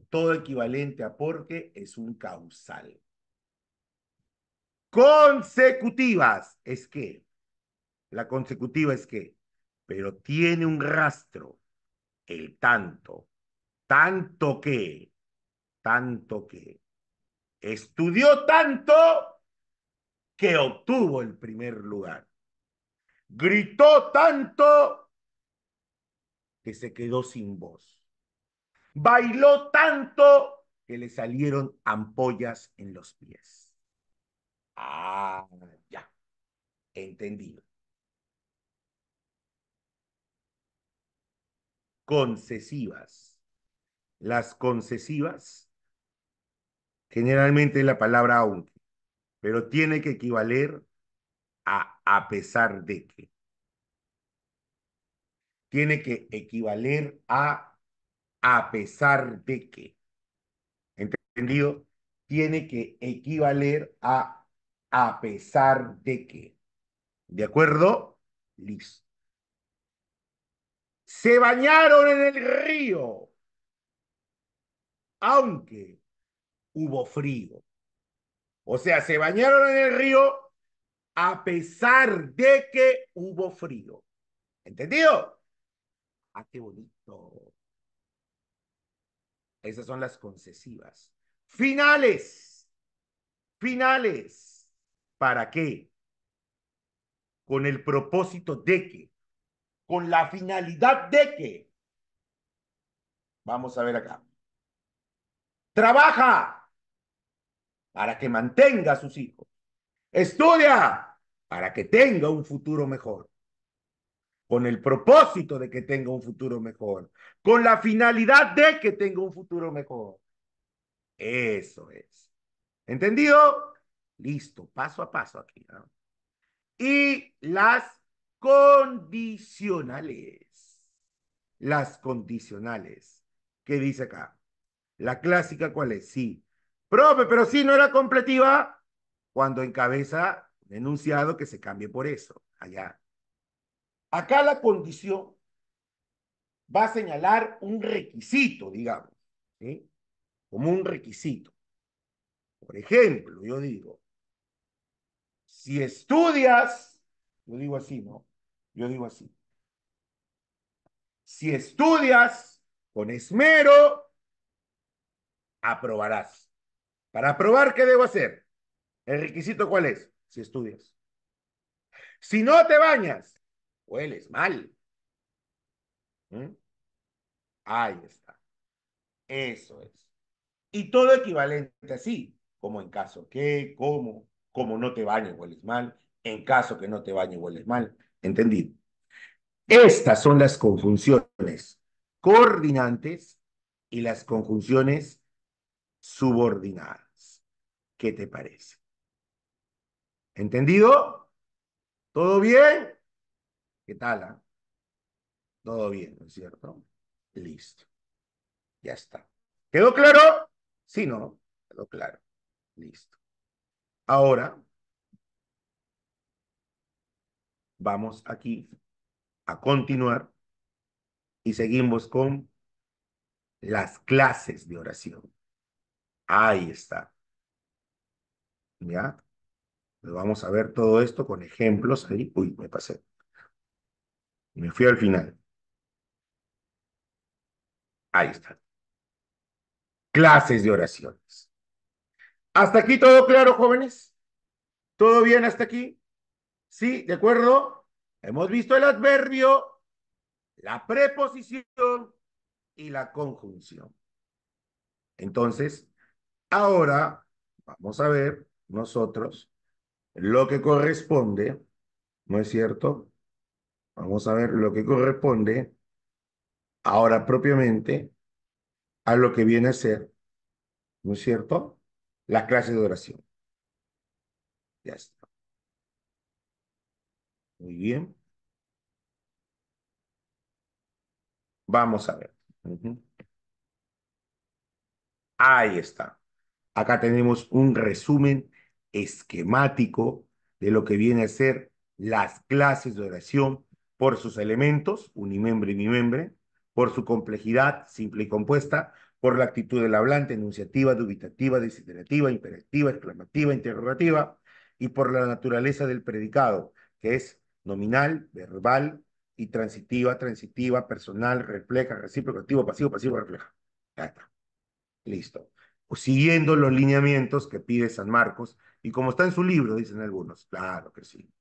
S1: Todo equivalente a porque es un causal. Consecutivas es que, la consecutiva es que, pero tiene un rastro, el tanto, tanto que, tanto que, estudió tanto que obtuvo el primer lugar. Gritó tanto que se quedó sin voz. Bailó tanto que le salieron ampollas en los pies. Ah, ya, entendido. Concesivas. Las concesivas, generalmente es la palabra aunque, pero tiene que equivaler a pesar de que. Tiene que equivaler a pesar de que. ¿Entendido? Tiene que equivaler a pesar de que. ¿De acuerdo? Listo. Se bañaron en el río, aunque hubo frío. O sea, se bañaron en el río a pesar de que hubo frío. ¿Entendido? Ah, qué bonito. Esas son las concesivas. Finales. Finales. ¿Para qué? Con el propósito de que, con la finalidad de que, vamos a ver acá, trabaja para que mantenga a sus hijos, estudia para que tenga un futuro mejor, con el propósito de que tenga un futuro mejor, con la finalidad de que tenga un futuro mejor. Eso es. ¿Entendido? Listo, paso a paso aquí, ¿no? Y las condicionales. Las condicionales. ¿Qué dice acá? La clásica, ¿cuál es? Sí. Profe, pero sí no era completiva cuando encabeza un enunciado que se cambie por eso. Allá. Acá la condición va a señalar un requisito, digamos, ¿sí? Como un requisito. Por ejemplo, yo digo, si estudias, yo digo así, ¿no? Yo digo así. Si estudias con esmero, aprobarás. Para aprobar, ¿qué debo hacer? ¿El requisito cuál es? Si estudias. Si no te bañas, hueles mal. ¿Mm? Ahí está. Eso es. Y todo equivalente así, como en caso que, como no te bañes, hueles mal, en caso que no te bañes, hueles mal. ¿Entendido? Estas son las conjunciones coordinantes y las conjunciones subordinadas. ¿Qué te parece? ¿Entendido? ¿Todo bien? ¿Qué tal? Ah? Todo bien, ¿no es cierto? Listo. Ya está. ¿Quedó claro? Sí, no. Quedó claro. Listo. Ahora vamos aquí a continuar y seguimos con las clases de oración. Ahí está. ¿Ya? Pues vamos a ver todo esto con ejemplos ahí. Uy, me pasé. Me fui al final. Ahí está. Clases de oraciones. ¿Hasta aquí todo claro, jóvenes? ¿Todo bien hasta aquí? Sí, ¿de acuerdo? Hemos visto el adverbio, la preposición y la conjunción. Entonces, ahora vamos a ver nosotros lo que corresponde, ¿no es cierto? Vamos a ver lo que corresponde ahora propiamente a lo que viene a ser, ¿no es cierto? La clase de oración. Ya está. Muy bien. Vamos a ver. Ujú. Ahí está. Acá tenemos un resumen esquemático de lo que viene a ser las clases de oración por sus elementos, unimembre y bimembre, por su complejidad simple y compuesta, por la actitud del hablante, enunciativa, dubitativa, desiderativa, imperativa, exclamativa, interrogativa, y por la naturaleza del predicado, que es nominal, verbal y transitiva, transitiva, personal, refleja, recíproco, activo, pasivo, pasivo, refleja. Ya está. Listo. Siguiendo los lineamientos que pide San Marcos, y como está en su libro, dicen algunos, claro que sí.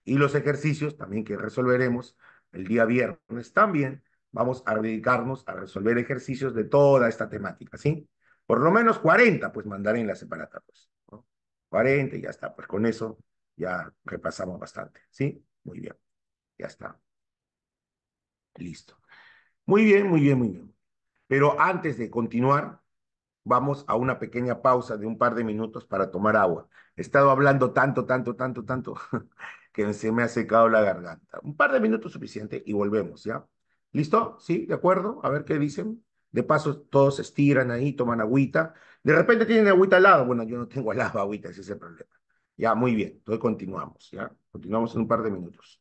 S1: Y los ejercicios también que resolveremos el día viernes también, vamos a dedicarnos a resolver ejercicios de toda esta temática, ¿sí? Por lo menos 40, pues mandaré en la separata, pues, ¿no? 40 y ya está, pues con eso ya repasamos bastante, ¿sí? Muy bien, ya está, listo. Muy bien, muy bien, muy bien. Pero antes de continuar, vamos a una pequeña pausa de un par de minutos para tomar agua. He estado hablando tanto, tanto, tanto, tanto, que se me ha secado la garganta. Un par de minutos suficiente y volvemos, ¿ya? ¿Listo? ¿Sí? ¿De acuerdo? A ver qué dicen. De paso, todos se estiran ahí, toman agüita. De repente tienen agüita al lado. Bueno, yo no tengo al lado agüita, ese es el problema. Ya, muy bien. Entonces continuamos, ¿ya? Continuamos en un par de minutos.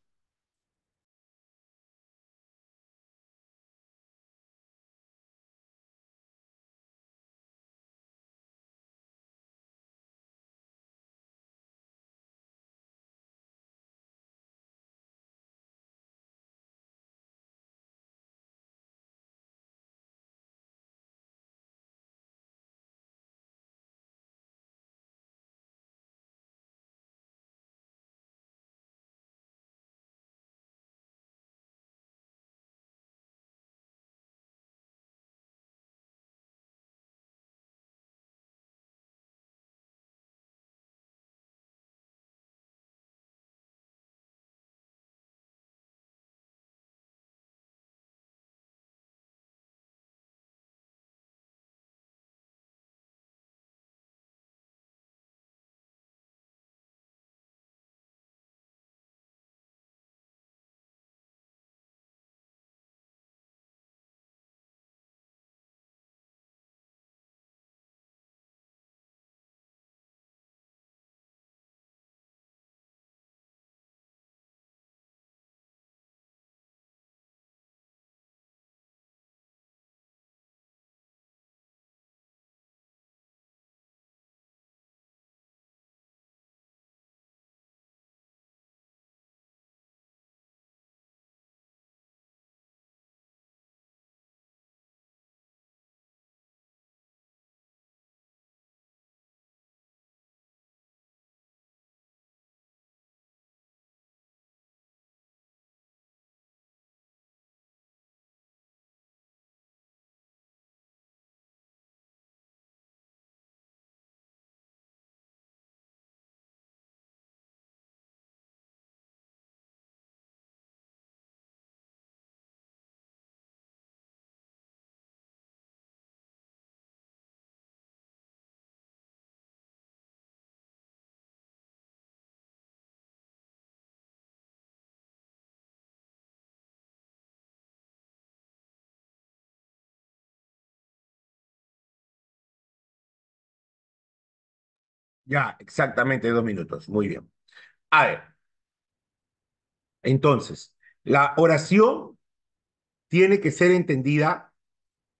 S1: Ya, exactamente 2 minutos. Muy bien. A ver, entonces, la oración tiene que ser entendida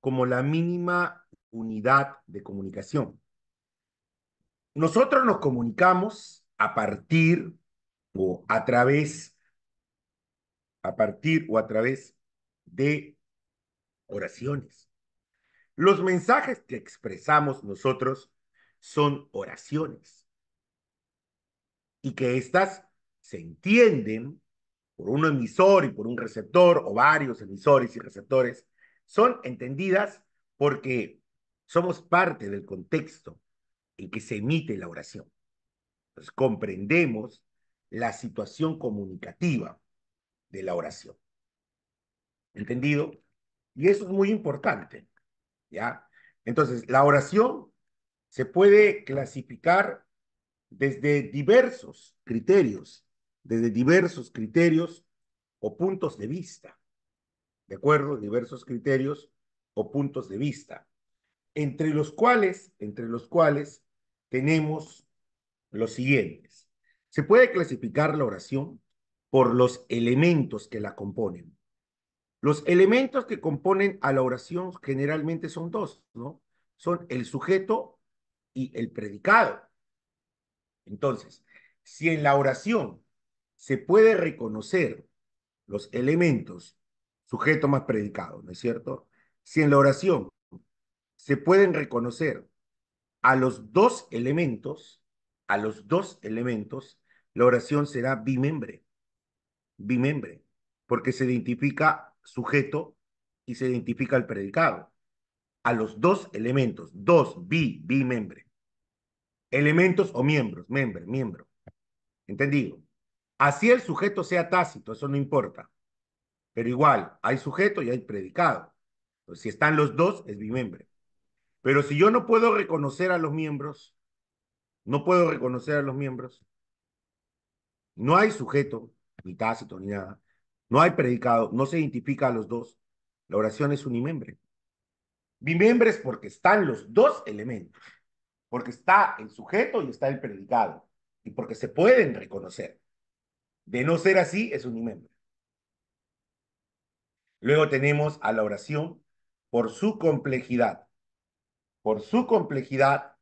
S1: como la mínima unidad de comunicación. Nosotros nos comunicamos a partir o a través, a través de oraciones. Los mensajes que expresamos nosotros son oraciones y que éstas se entienden por un emisor y por un receptor o varios emisores y receptores, son entendidas porque somos parte del contexto en que se emite la oración. Entonces, comprendemos la situación comunicativa de la oración. ¿Entendido? Y eso es muy importante, ¿ya? Entonces, la oración se puede clasificar desde diversos criterios o puntos de vista, ¿de acuerdo? Diversos criterios o puntos de vista, entre los cuales tenemos los siguientes. Se puede clasificar la oración por los elementos que la componen. Los elementos que componen a la oración generalmente son dos, ¿no? Son el sujeto y el predicado. Entonces, si en la oración se puede reconocer los elementos, sujeto más predicado, ¿no es cierto? Si en la oración se pueden reconocer a los dos elementos, a los dos elementos, la oración será bimembre, bimembre, porque se identifica sujeto y se identifica el predicado. A los dos elementos, bimembre. Elementos o miembros, miembro. ¿Entendido? Así el sujeto sea tácito, eso no importa. Pero igual, hay sujeto y hay predicado. Entonces, si están los dos, es bimembre. Pero si yo no puedo reconocer a los miembros, no puedo reconocer a los miembros, no hay sujeto, ni tácito, ni nada, no hay predicado, no se identifica a los dos, la oración es unimembre. Bimembre es porque están los dos elementos, porque está el sujeto y está el predicado, y porque se pueden reconocer. De no ser así, es unimembre. Luego tenemos a la oración por su complejidad. Por su complejidad,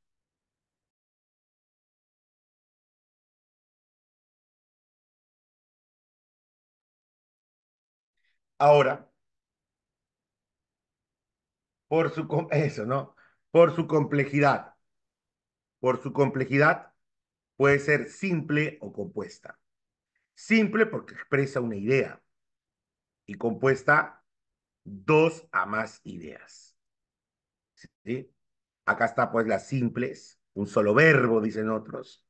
S1: ahora, eso, ¿no? Por su complejidad. Por su complejidad puede ser simple o compuesta. Simple porque expresa una idea y compuesta dos a más ideas. ¿Sí? Acá está pues las simples, un solo verbo, dicen otros,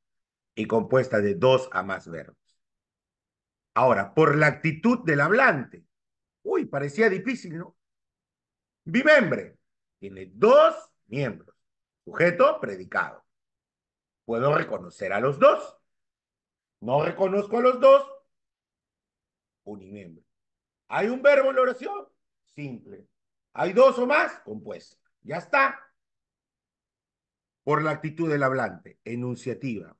S1: y compuesta de dos a más verbos. Ahora, por la actitud del hablante. Uy, parecía difícil, ¿no? Bimembre. Tiene dos miembros. Sujeto, predicado. Puedo reconocer a los dos. No reconozco a los dos, unimiembro. ¿Hay un verbo en la oración? Simple. ¿Hay dos o más? Compuesta. Ya está. Por la actitud del hablante, enunciativa.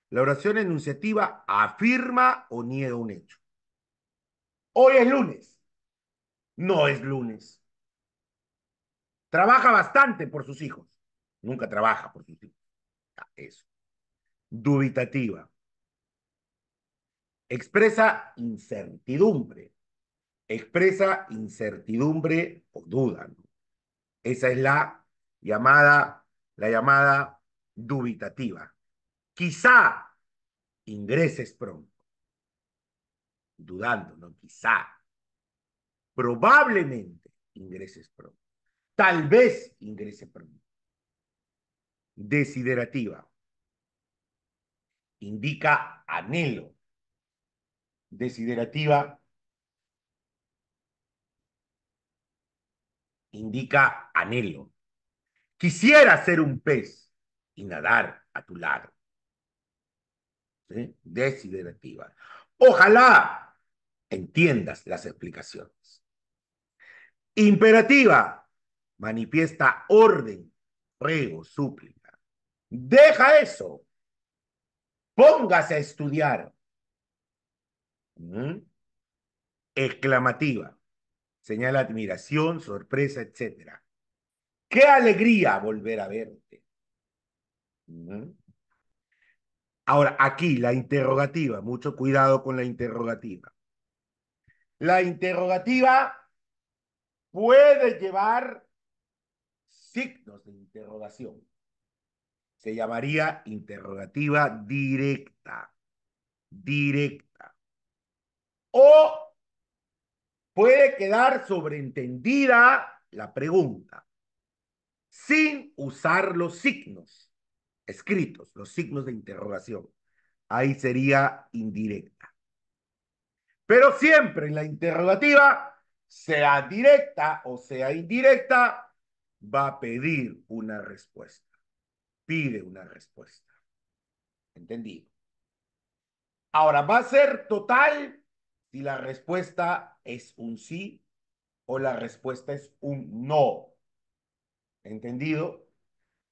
S1: La oración enunciativa afirma o niega un hecho. Hoy es lunes. No es lunes. Trabaja bastante por sus hijos. Nunca trabaja por sus hijos. Eso. Dubitativa. Expresa incertidumbre. Expresa incertidumbre o duda, ¿no? Esa es la llamada dubitativa. Quizá ingreses pronto. Dudando, ¿no? Quizá. Probablemente ingreses pronto. Tal vez ingrese pronto. Desiderativa. Indica anhelo. Desiderativa indica anhelo. Quisiera ser un pez y nadar a tu lado. ¿Sí? Desiderativa. Ojalá entiendas las explicaciones. Imperativa. Manifiesta orden, ruego, súplica. Deja eso. Póngase a estudiar. ¿Mm? Exclamativa. Señala admiración, sorpresa, etcétera. ¡Qué alegría volver a verte! ¿Mm? Ahora, aquí la interrogativa. Mucho cuidado con la interrogativa. La interrogativa puede llevar signos de interrogación. Se llamaría interrogativa directa, directa. O puede quedar sobreentendida la pregunta sin usar los signos escritos, los signos de interrogación. Ahí sería indirecta. Pero siempre en la interrogativa, sea directa o sea indirecta, va a pedir una respuesta. Pide una respuesta. ¿Entendido? Ahora, va a ser total si la respuesta es un sí o la respuesta es un no. ¿Entendido?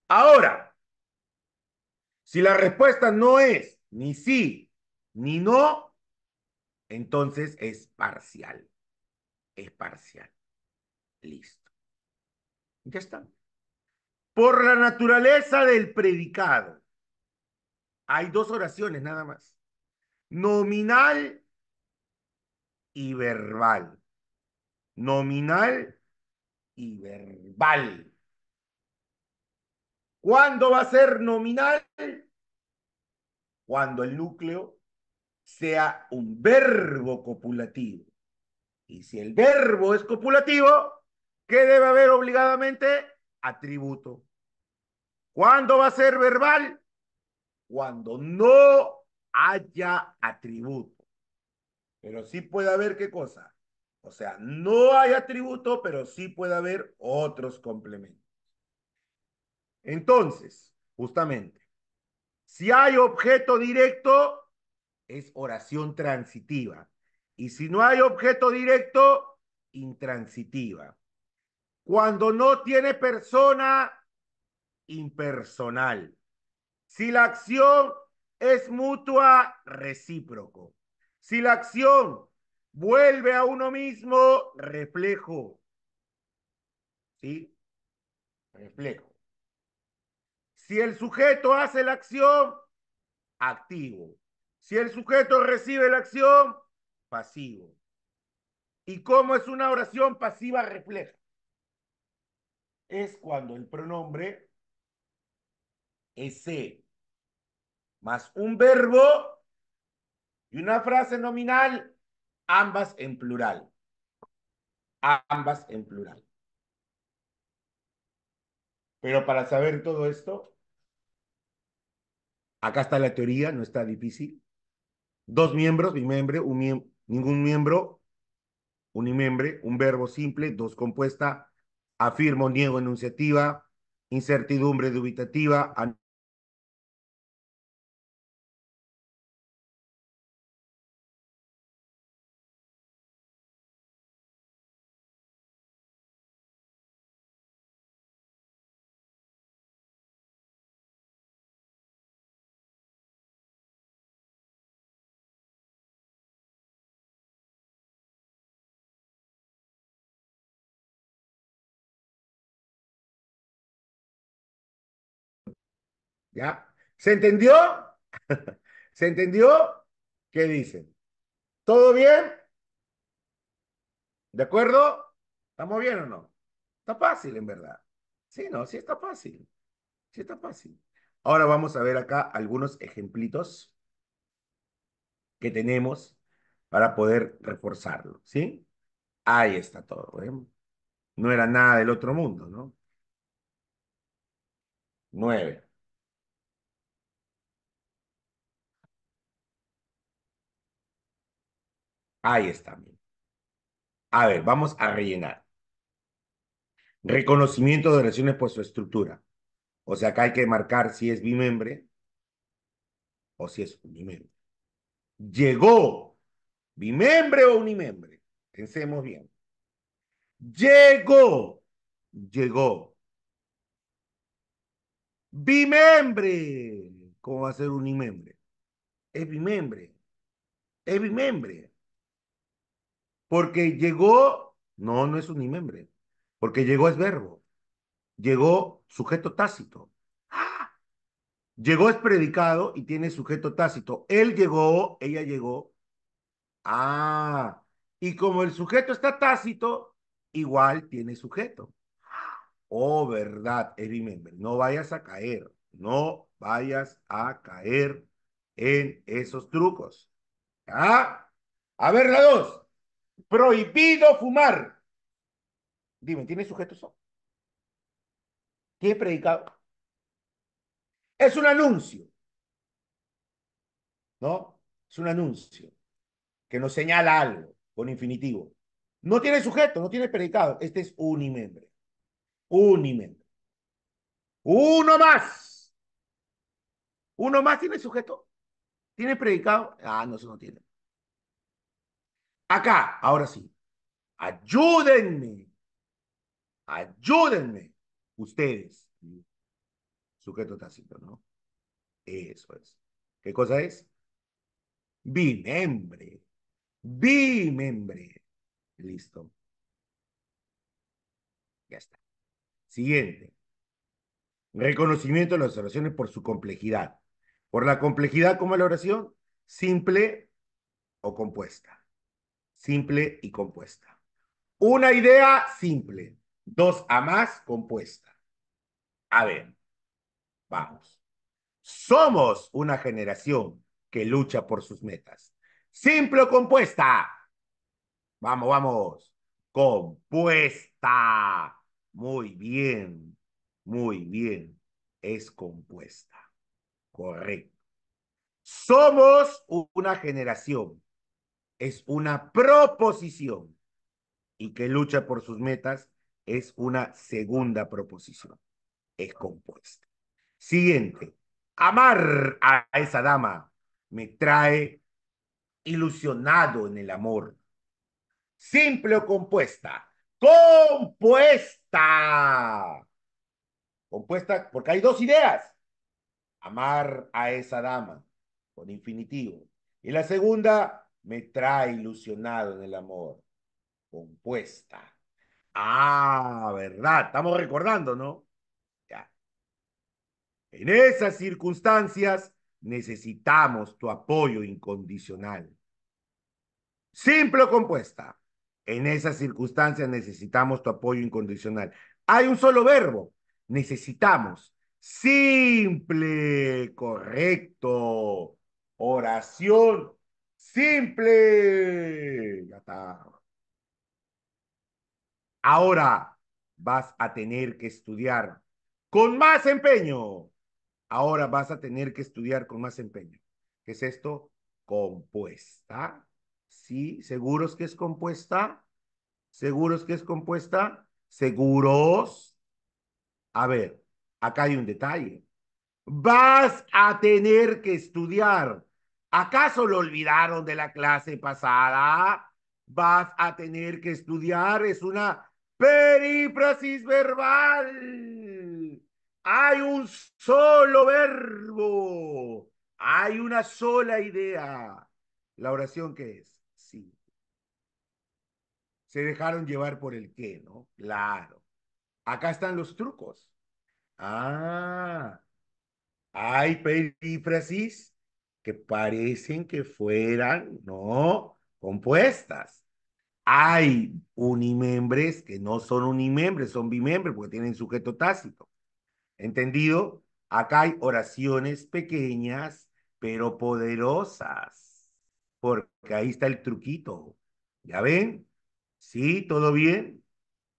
S1: Ahora, si la respuesta no es ni sí ni no, entonces es parcial. Es parcial. Listo. Ya está. Por la naturaleza del predicado, hay dos oraciones nada más. Nominal y verbal. Nominal y verbal. ¿Cuándo va a ser nominal? Cuando el núcleo sea un verbo copulativo. Y si el verbo es copulativo, ¿qué debe haber obligadamente? Atributo. ¿Cuándo va a ser verbal? Cuando no haya atributo. Pero sí puede haber qué cosa. O sea, no hay atributo, pero sí puede haber otros complementos. Entonces, justamente, si hay objeto directo, es oración transitiva. Y si no hay objeto directo, intransitiva. Cuando no tiene persona, impersonal. Si la acción es mutua, recíproco. Si la acción vuelve a uno mismo, reflejo. ¿Sí? Reflejo. Si el sujeto hace la acción, activo. Si el sujeto recibe la acción, pasivo. ¿Y cómo es una oración pasiva refleja? Es cuando el pronombre es se más un verbo y una frase nominal, ambas en plural. Ambas en plural. Pero para saber todo esto, acá está la teoría, no está difícil. Dos miembros, bimembre, ningún miembro, unimembre, un verbo simple, dos compuesta, afirmo, niego, enunciativa, incertidumbre dubitativa, ¿ya? ¿Se entendió? ¿Se entendió? ¿Qué dicen? ¿Todo bien? ¿De acuerdo? ¿Estamos bien o no? Está fácil, en verdad. Sí, no, sí está fácil. Sí está fácil. Ahora vamos a ver acá algunos ejemplitos que tenemos para poder reforzarlo, ¿sí? Ahí está todo, ¿eh? No era nada del otro mundo, ¿no? 9. Ahí está. A ver, vamos a rellenar. Reconocimiento de oraciones por su estructura. O sea, acá hay que marcar si es bimembre o si es unimembre. Llegó, bimembre o unimembre. Pensemos bien. Llegó, llegó. Bimembre. ¿Cómo va a ser unimembre? es bimembre, es bimembre. Porque llegó, no, no es unimembre, porque llegó es verbo, llegó sujeto tácito. ¡Ah! Llegó es predicado y tiene sujeto tácito. Él llegó, ella llegó. Ah, y como el sujeto está tácito, igual tiene sujeto. Oh, verdad, remember, no vayas a caer, no vayas a caer en esos trucos. ¿Ah? A ver, la dos. Prohibido fumar. Dime, ¿tiene sujeto eso? ¿Tiene predicado? Es un anuncio, ¿no? Es un anuncio que nos señala algo con infinitivo. No tiene sujeto, no tiene predicado. Este es unimembre. Unimembre. Uno más. Uno más tiene sujeto. ¿Tiene predicado? Ah, no, eso no tiene. Acá, ahora sí. Ayúdenme. Ayúdenme. Ustedes. Sujeto tácito, ¿no? Eso es. ¿Qué cosa es? Bimembre. Bimembre. Listo. Ya está. Siguiente. Reconocimiento de las oraciones por su complejidad. Por la complejidad, ¿cómo es la oración? Simple o compuesta. Simple y compuesta. Una idea simple. Dos a más compuesta. A ver, vamos. Somos una generación que lucha por sus metas. Simple o compuesta. Vamos, vamos. Compuesta. Muy bien. Muy bien. Es compuesta. Correcto. Somos una generación. Es una proposición. Y que lucha por sus metas es una segunda proposición. Es compuesta. Siguiente. Amar a esa dama me trae ilusionado en el amor. Simple o compuesta. Compuesta. Compuesta porque hay dos ideas. Amar a esa dama con infinitivo. Y la segunda me trae ilusionado en el amor. Compuesta. Ah, verdad. Estamos recordando, ¿no? Ya. En esas circunstancias necesitamos tu apoyo incondicional. Simple o compuesta. En esas circunstancias necesitamos tu apoyo incondicional. Hay un solo verbo. Necesitamos. Simple. Correcto. Oración simple. Ya está. Ahora vas a tener que estudiar con más empeño. Ahora vas a tener que estudiar con más empeño. ¿Qué es esto? Compuesta. ¿Sí? ¿Seguros que es compuesta? ¿Seguros que es compuesta? ¿Seguros? A ver, acá hay un detalle. Vas a tener que estudiar. ¿Acaso lo olvidaron de la clase pasada? Vas a tener que estudiar. Es una perífrasis verbal. Hay un solo verbo. Hay una sola idea. ¿La oración qué es? Sí. Se dejaron llevar por el qué, ¿no? Claro. Acá están los trucos. Ah. Hay perífrasis que parecen que fueran, no, compuestas. Hay unimembres que no son unimembres, son bimembres porque tienen sujeto tácito. ¿Entendido? Acá hay oraciones pequeñas, pero poderosas. Porque ahí está el truquito. ¿Ya ven? ¿Sí? ¿Todo bien?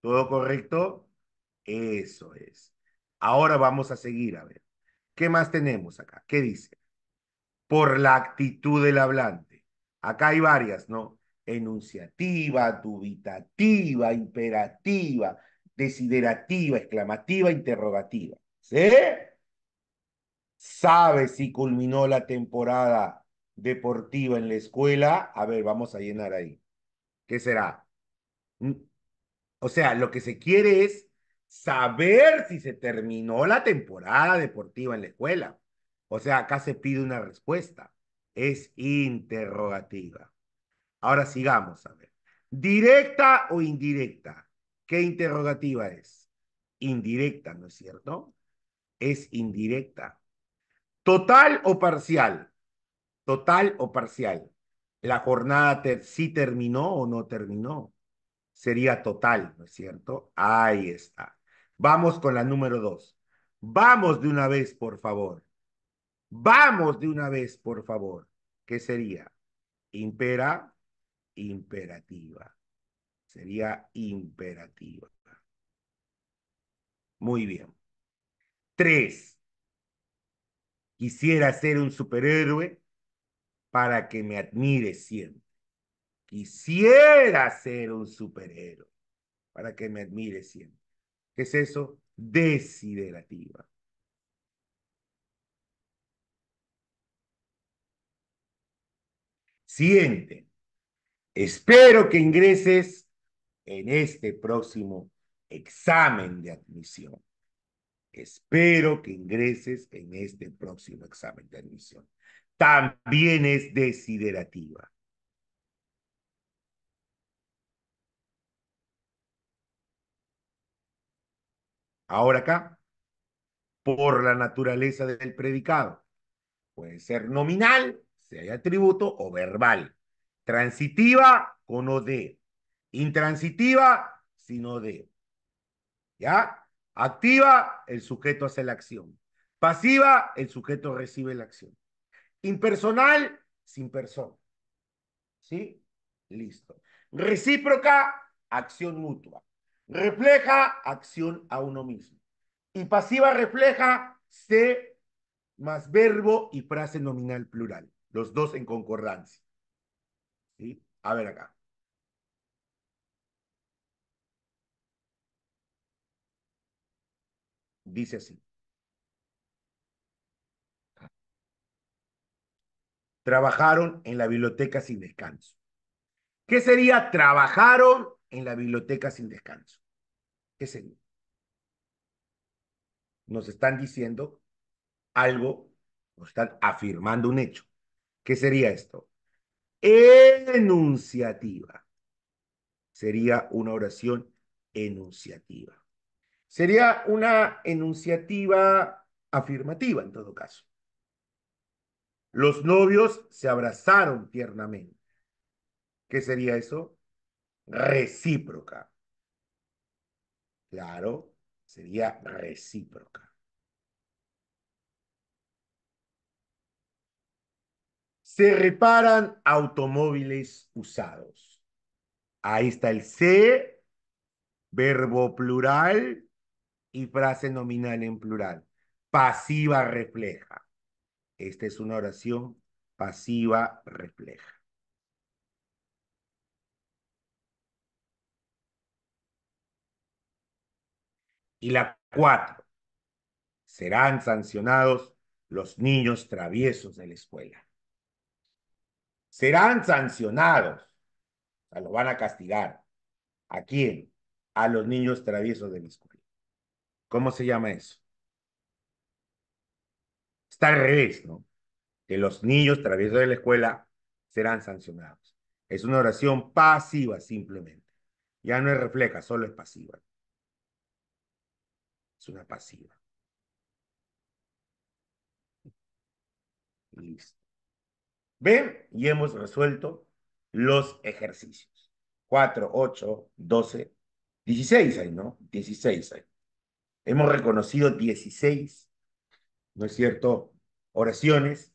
S1: ¿Todo correcto? Eso es. Ahora vamos a seguir, a ver. ¿Qué más tenemos acá? ¿Qué dice? Por la actitud del hablante. Acá hay varias, ¿no? Enunciativa, dubitativa, imperativa, desiderativa, exclamativa, interrogativa. ¿Sí? ¿Sabe si culminó la temporada deportiva en la escuela? A ver, vamos a llenar ahí. ¿Qué será? Mm, O sea, lo que se quiere es saber si se terminó la temporada deportiva en la escuela. O sea, acá se pide una respuesta. Es interrogativa. Ahora sigamos a ver. ¿Directa o indirecta? ¿Qué interrogativa es? Indirecta, ¿no es cierto? Es indirecta. ¿Total o parcial? Total o parcial. ¿La jornada sí terminó o no terminó? Sería total, ¿no es cierto? Ahí está. Vamos con la número dos. Vamos de una vez, por favor. Vamos de una vez, por favor. ¿Qué sería? Impera, imperativa. Sería imperativa. Muy bien. Tres. Quisiera ser un superhéroe para que me admire siempre. Quisiera ser un superhéroe para que me admire siempre. ¿Qué es eso? Desiderativa. Siguiente. Espero que ingreses en este próximo examen de admisión. Espero que ingreses en este próximo examen de admisión. También es desiderativa. Ahora acá, por la naturaleza del predicado. Puede ser nominal, si hay atributo, o verbal. Transitiva con o de. Intransitiva sin o de. ¿Ya? Activa, el sujeto hace la acción. Pasiva, el sujeto recibe la acción. Impersonal, sin persona. ¿Sí? Listo. Recíproca, acción mutua. Refleja, acción a uno mismo. Y pasiva refleja, se más verbo y frase nominal plural. Los dos en concordancia. ¿Sí? A ver acá. Dice así. Trabajaron en la biblioteca sin descanso. ¿Qué sería trabajaron en la biblioteca sin descanso? ¿Qué sería? Nos están diciendo algo, nos están afirmando un hecho. ¿Qué sería esto? Enunciativa. Sería una oración enunciativa. Sería una enunciativa afirmativa en todo caso. Los novios se abrazaron tiernamente. ¿Qué sería eso? Recíproca. Claro, sería recíproca. Se reparan automóviles usados. Ahí está el se, verbo plural y frase nominal en plural. Pasiva refleja. Esta es una oración pasiva refleja. Y la cuatro, serán sancionados los niños traviesos de la escuela. Serán sancionados, o sea, lo van a castigar. ¿A quién? A los niños traviesos de la escuela. ¿Cómo se llama eso? Está al revés, ¿no? Que los niños traviesos de la escuela serán sancionados. Es una oración pasiva simplemente. Ya no es refleja, solo es pasiva. Es una pasiva. Listo. ¿Ven? Y hemos resuelto los ejercicios. 4, 8, 12, 16 hay, ¿no? 16 hay. Hemos reconocido 16, ¿no es cierto? Oraciones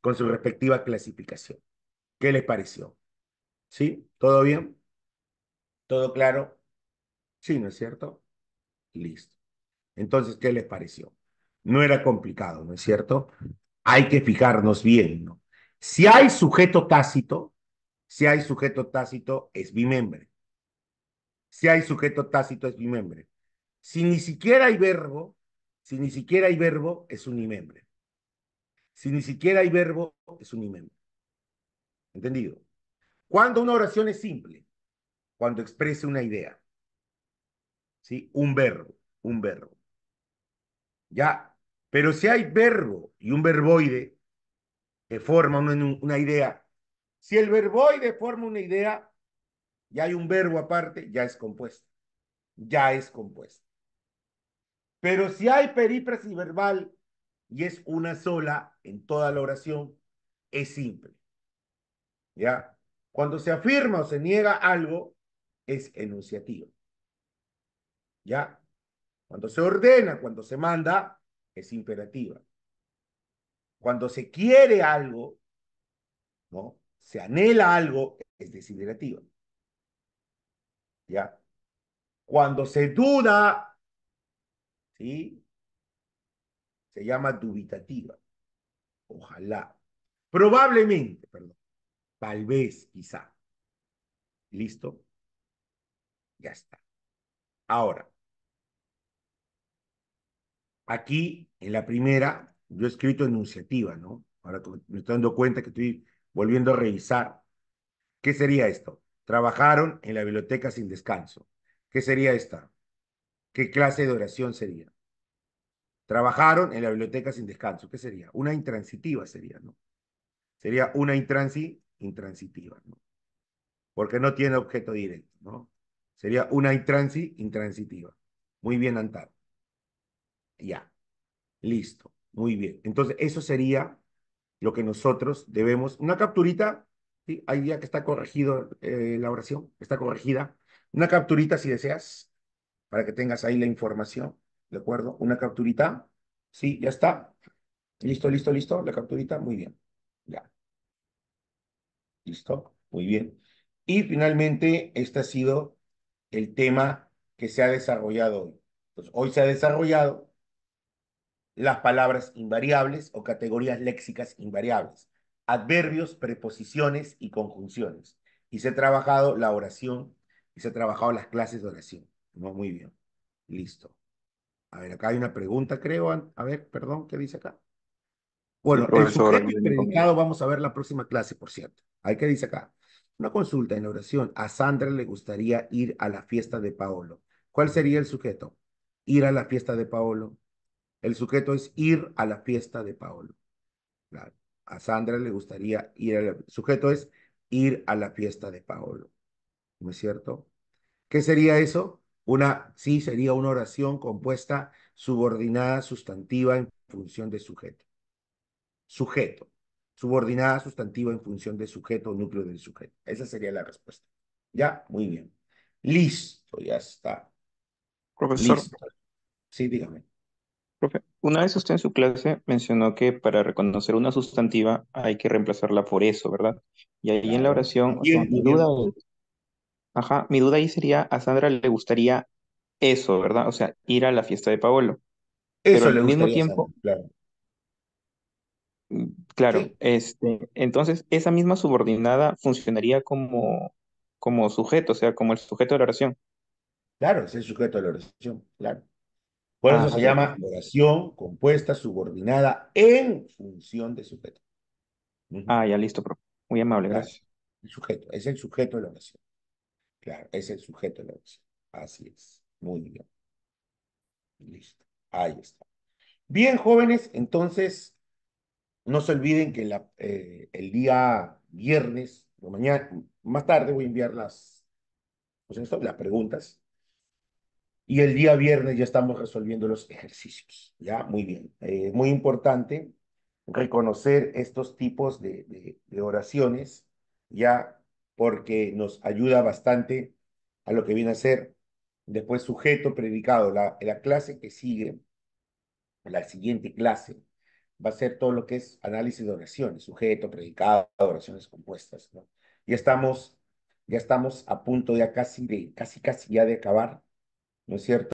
S1: con su respectiva clasificación. ¿Qué les pareció? ¿Sí? ¿Todo bien? ¿Todo claro? Sí, ¿no es cierto? Listo. Entonces, ¿qué les pareció? No era complicado, ¿no es cierto? Hay que fijarnos bien, ¿no? Si hay sujeto tácito, si hay sujeto tácito, es bimembre. Si hay sujeto tácito, es bimembre. Si ni siquiera hay verbo, si ni siquiera hay verbo, es unimembre. Si ni siquiera hay verbo, es unimembre. ¿Entendido? Cuando una oración es simple, cuando exprese una idea, ¿sí? Un verbo, un verbo. ¿Ya? Pero si hay verbo y un verboide, que forma una idea. Si el verboide forma una idea, ya hay un verbo aparte, ya es compuesto. Ya es compuesto. Pero si hay perífrasis verbal y es una sola en toda la oración, es simple. ¿Ya? Cuando se afirma o se niega algo, es enunciativo. ¿Ya? Cuando se ordena, cuando se manda, es imperativa. Cuando se quiere algo, ¿no? Se anhela algo, es desiderativa. ¿Ya? Cuando se duda, ¿sí? Se llama dubitativa. Ojalá. Probablemente, perdón. Tal vez, quizá. ¿Listo? Ya está. Ahora, aquí en la primera, yo he escrito enunciativa, ¿no? Ahora que me estoy dando cuenta que estoy volviendo a revisar. ¿Qué sería esto? Trabajaron en la biblioteca sin descanso. ¿Qué sería esta? ¿Qué clase de oración sería? Trabajaron en la biblioteca sin descanso. ¿Qué sería? Una intransitiva sería, ¿no? Sería una intransitiva, ¿no? Porque no tiene objeto directo, ¿no? Sería una intransitiva. Muy bien, Antar. Ya, listo. Muy bien. Entonces, eso sería lo que nosotros debemos. Una capturita, ¿sí? Ahí ya que está corregido la oración, está corregida. Una capturita si deseas, para que tengas ahí la información, ¿de acuerdo? Una capturita, sí, ya está. Listo, listo, listo, la capturita, muy bien. Ya, listo, muy bien. Y finalmente, este ha sido el tema que se ha desarrollado hoy. Entonces, hoy se ha desarrollado las palabras invariables o categorías léxicas invariables, adverbios, preposiciones y conjunciones. Y se ha trabajado la oración y se ha trabajado las clases de oración. ¿No? Muy bien, listo. A ver, acá hay una pregunta, creo. A ver, perdón, ¿qué dice acá?
S2: Sí,
S1: Bueno, el
S2: profesor,
S1: sujeto y predicado vamos a ver la próxima clase, por cierto. Ahí qué dice acá. Una consulta en la oración. A Sandra le gustaría ir a la fiesta de Paolo. ¿Cuál sería el sujeto? Ir a la fiesta de Paolo. El sujeto es ir a la fiesta de Paolo. Claro. A Sandra le gustaría ir El sujeto es ir a la fiesta de Paolo. ¿No es cierto? ¿Qué sería eso? Sí, sería una oración compuesta subordinada sustantiva en función de sujeto. Sujeto. Subordinada sustantiva en función de sujeto o núcleo del sujeto. Esa sería la respuesta. ¿Ya? Muy bien. Listo, ya está.
S2: profesor,
S1: Listo. Sí, dígame.
S2: profe, una vez usted en su clase mencionó que para reconocer una sustantiva hay que reemplazarla por eso, ¿verdad? Y ahí en la
S1: Claro.
S2: oración, o sea,
S1: Muy bien.
S2: mi duda ahí sería, a Sandra le gustaría eso, ¿verdad? O sea, ir a la fiesta de Paolo. Pero
S1: Eso
S2: al
S1: le
S2: mismo
S1: gustaría saber,
S2: tiempo,
S1: claro.
S2: claro,
S1: Sí,
S2: entonces esa misma subordinada funcionaría como sujeto, o sea, como el sujeto de la oración.
S1: claro, es el sujeto de la oración, claro. Por eso
S2: Ah,
S1: se
S2: ya
S1: llama
S2: listo.
S1: oración compuesta subordinada en función de sujeto. Ujú.
S2: Ah, ya listo, profe. Muy amable,
S1: Claro,
S2: gracias.
S1: el sujeto, es el sujeto de la oración. Claro, es el sujeto de la oración. Así es. Muy bien. Listo. Ahí está. Bien, jóvenes, entonces no se olviden que el día viernes, o mañana, más tarde voy a enviar pues las preguntas. Y el día viernes ya estamos resolviendo los ejercicios. Ya, muy bien. Es muy importante reconocer estos tipos de oraciones, ya, porque nos ayuda bastante a lo que viene a ser después sujeto, predicado. La clase que sigue, la siguiente clase, va a ser todo lo que es análisis de oraciones, sujeto, predicado, oraciones compuestas, ¿no? Ya estamos, ya estamos a punto ya casi ya de acabar, ¿no es cierto?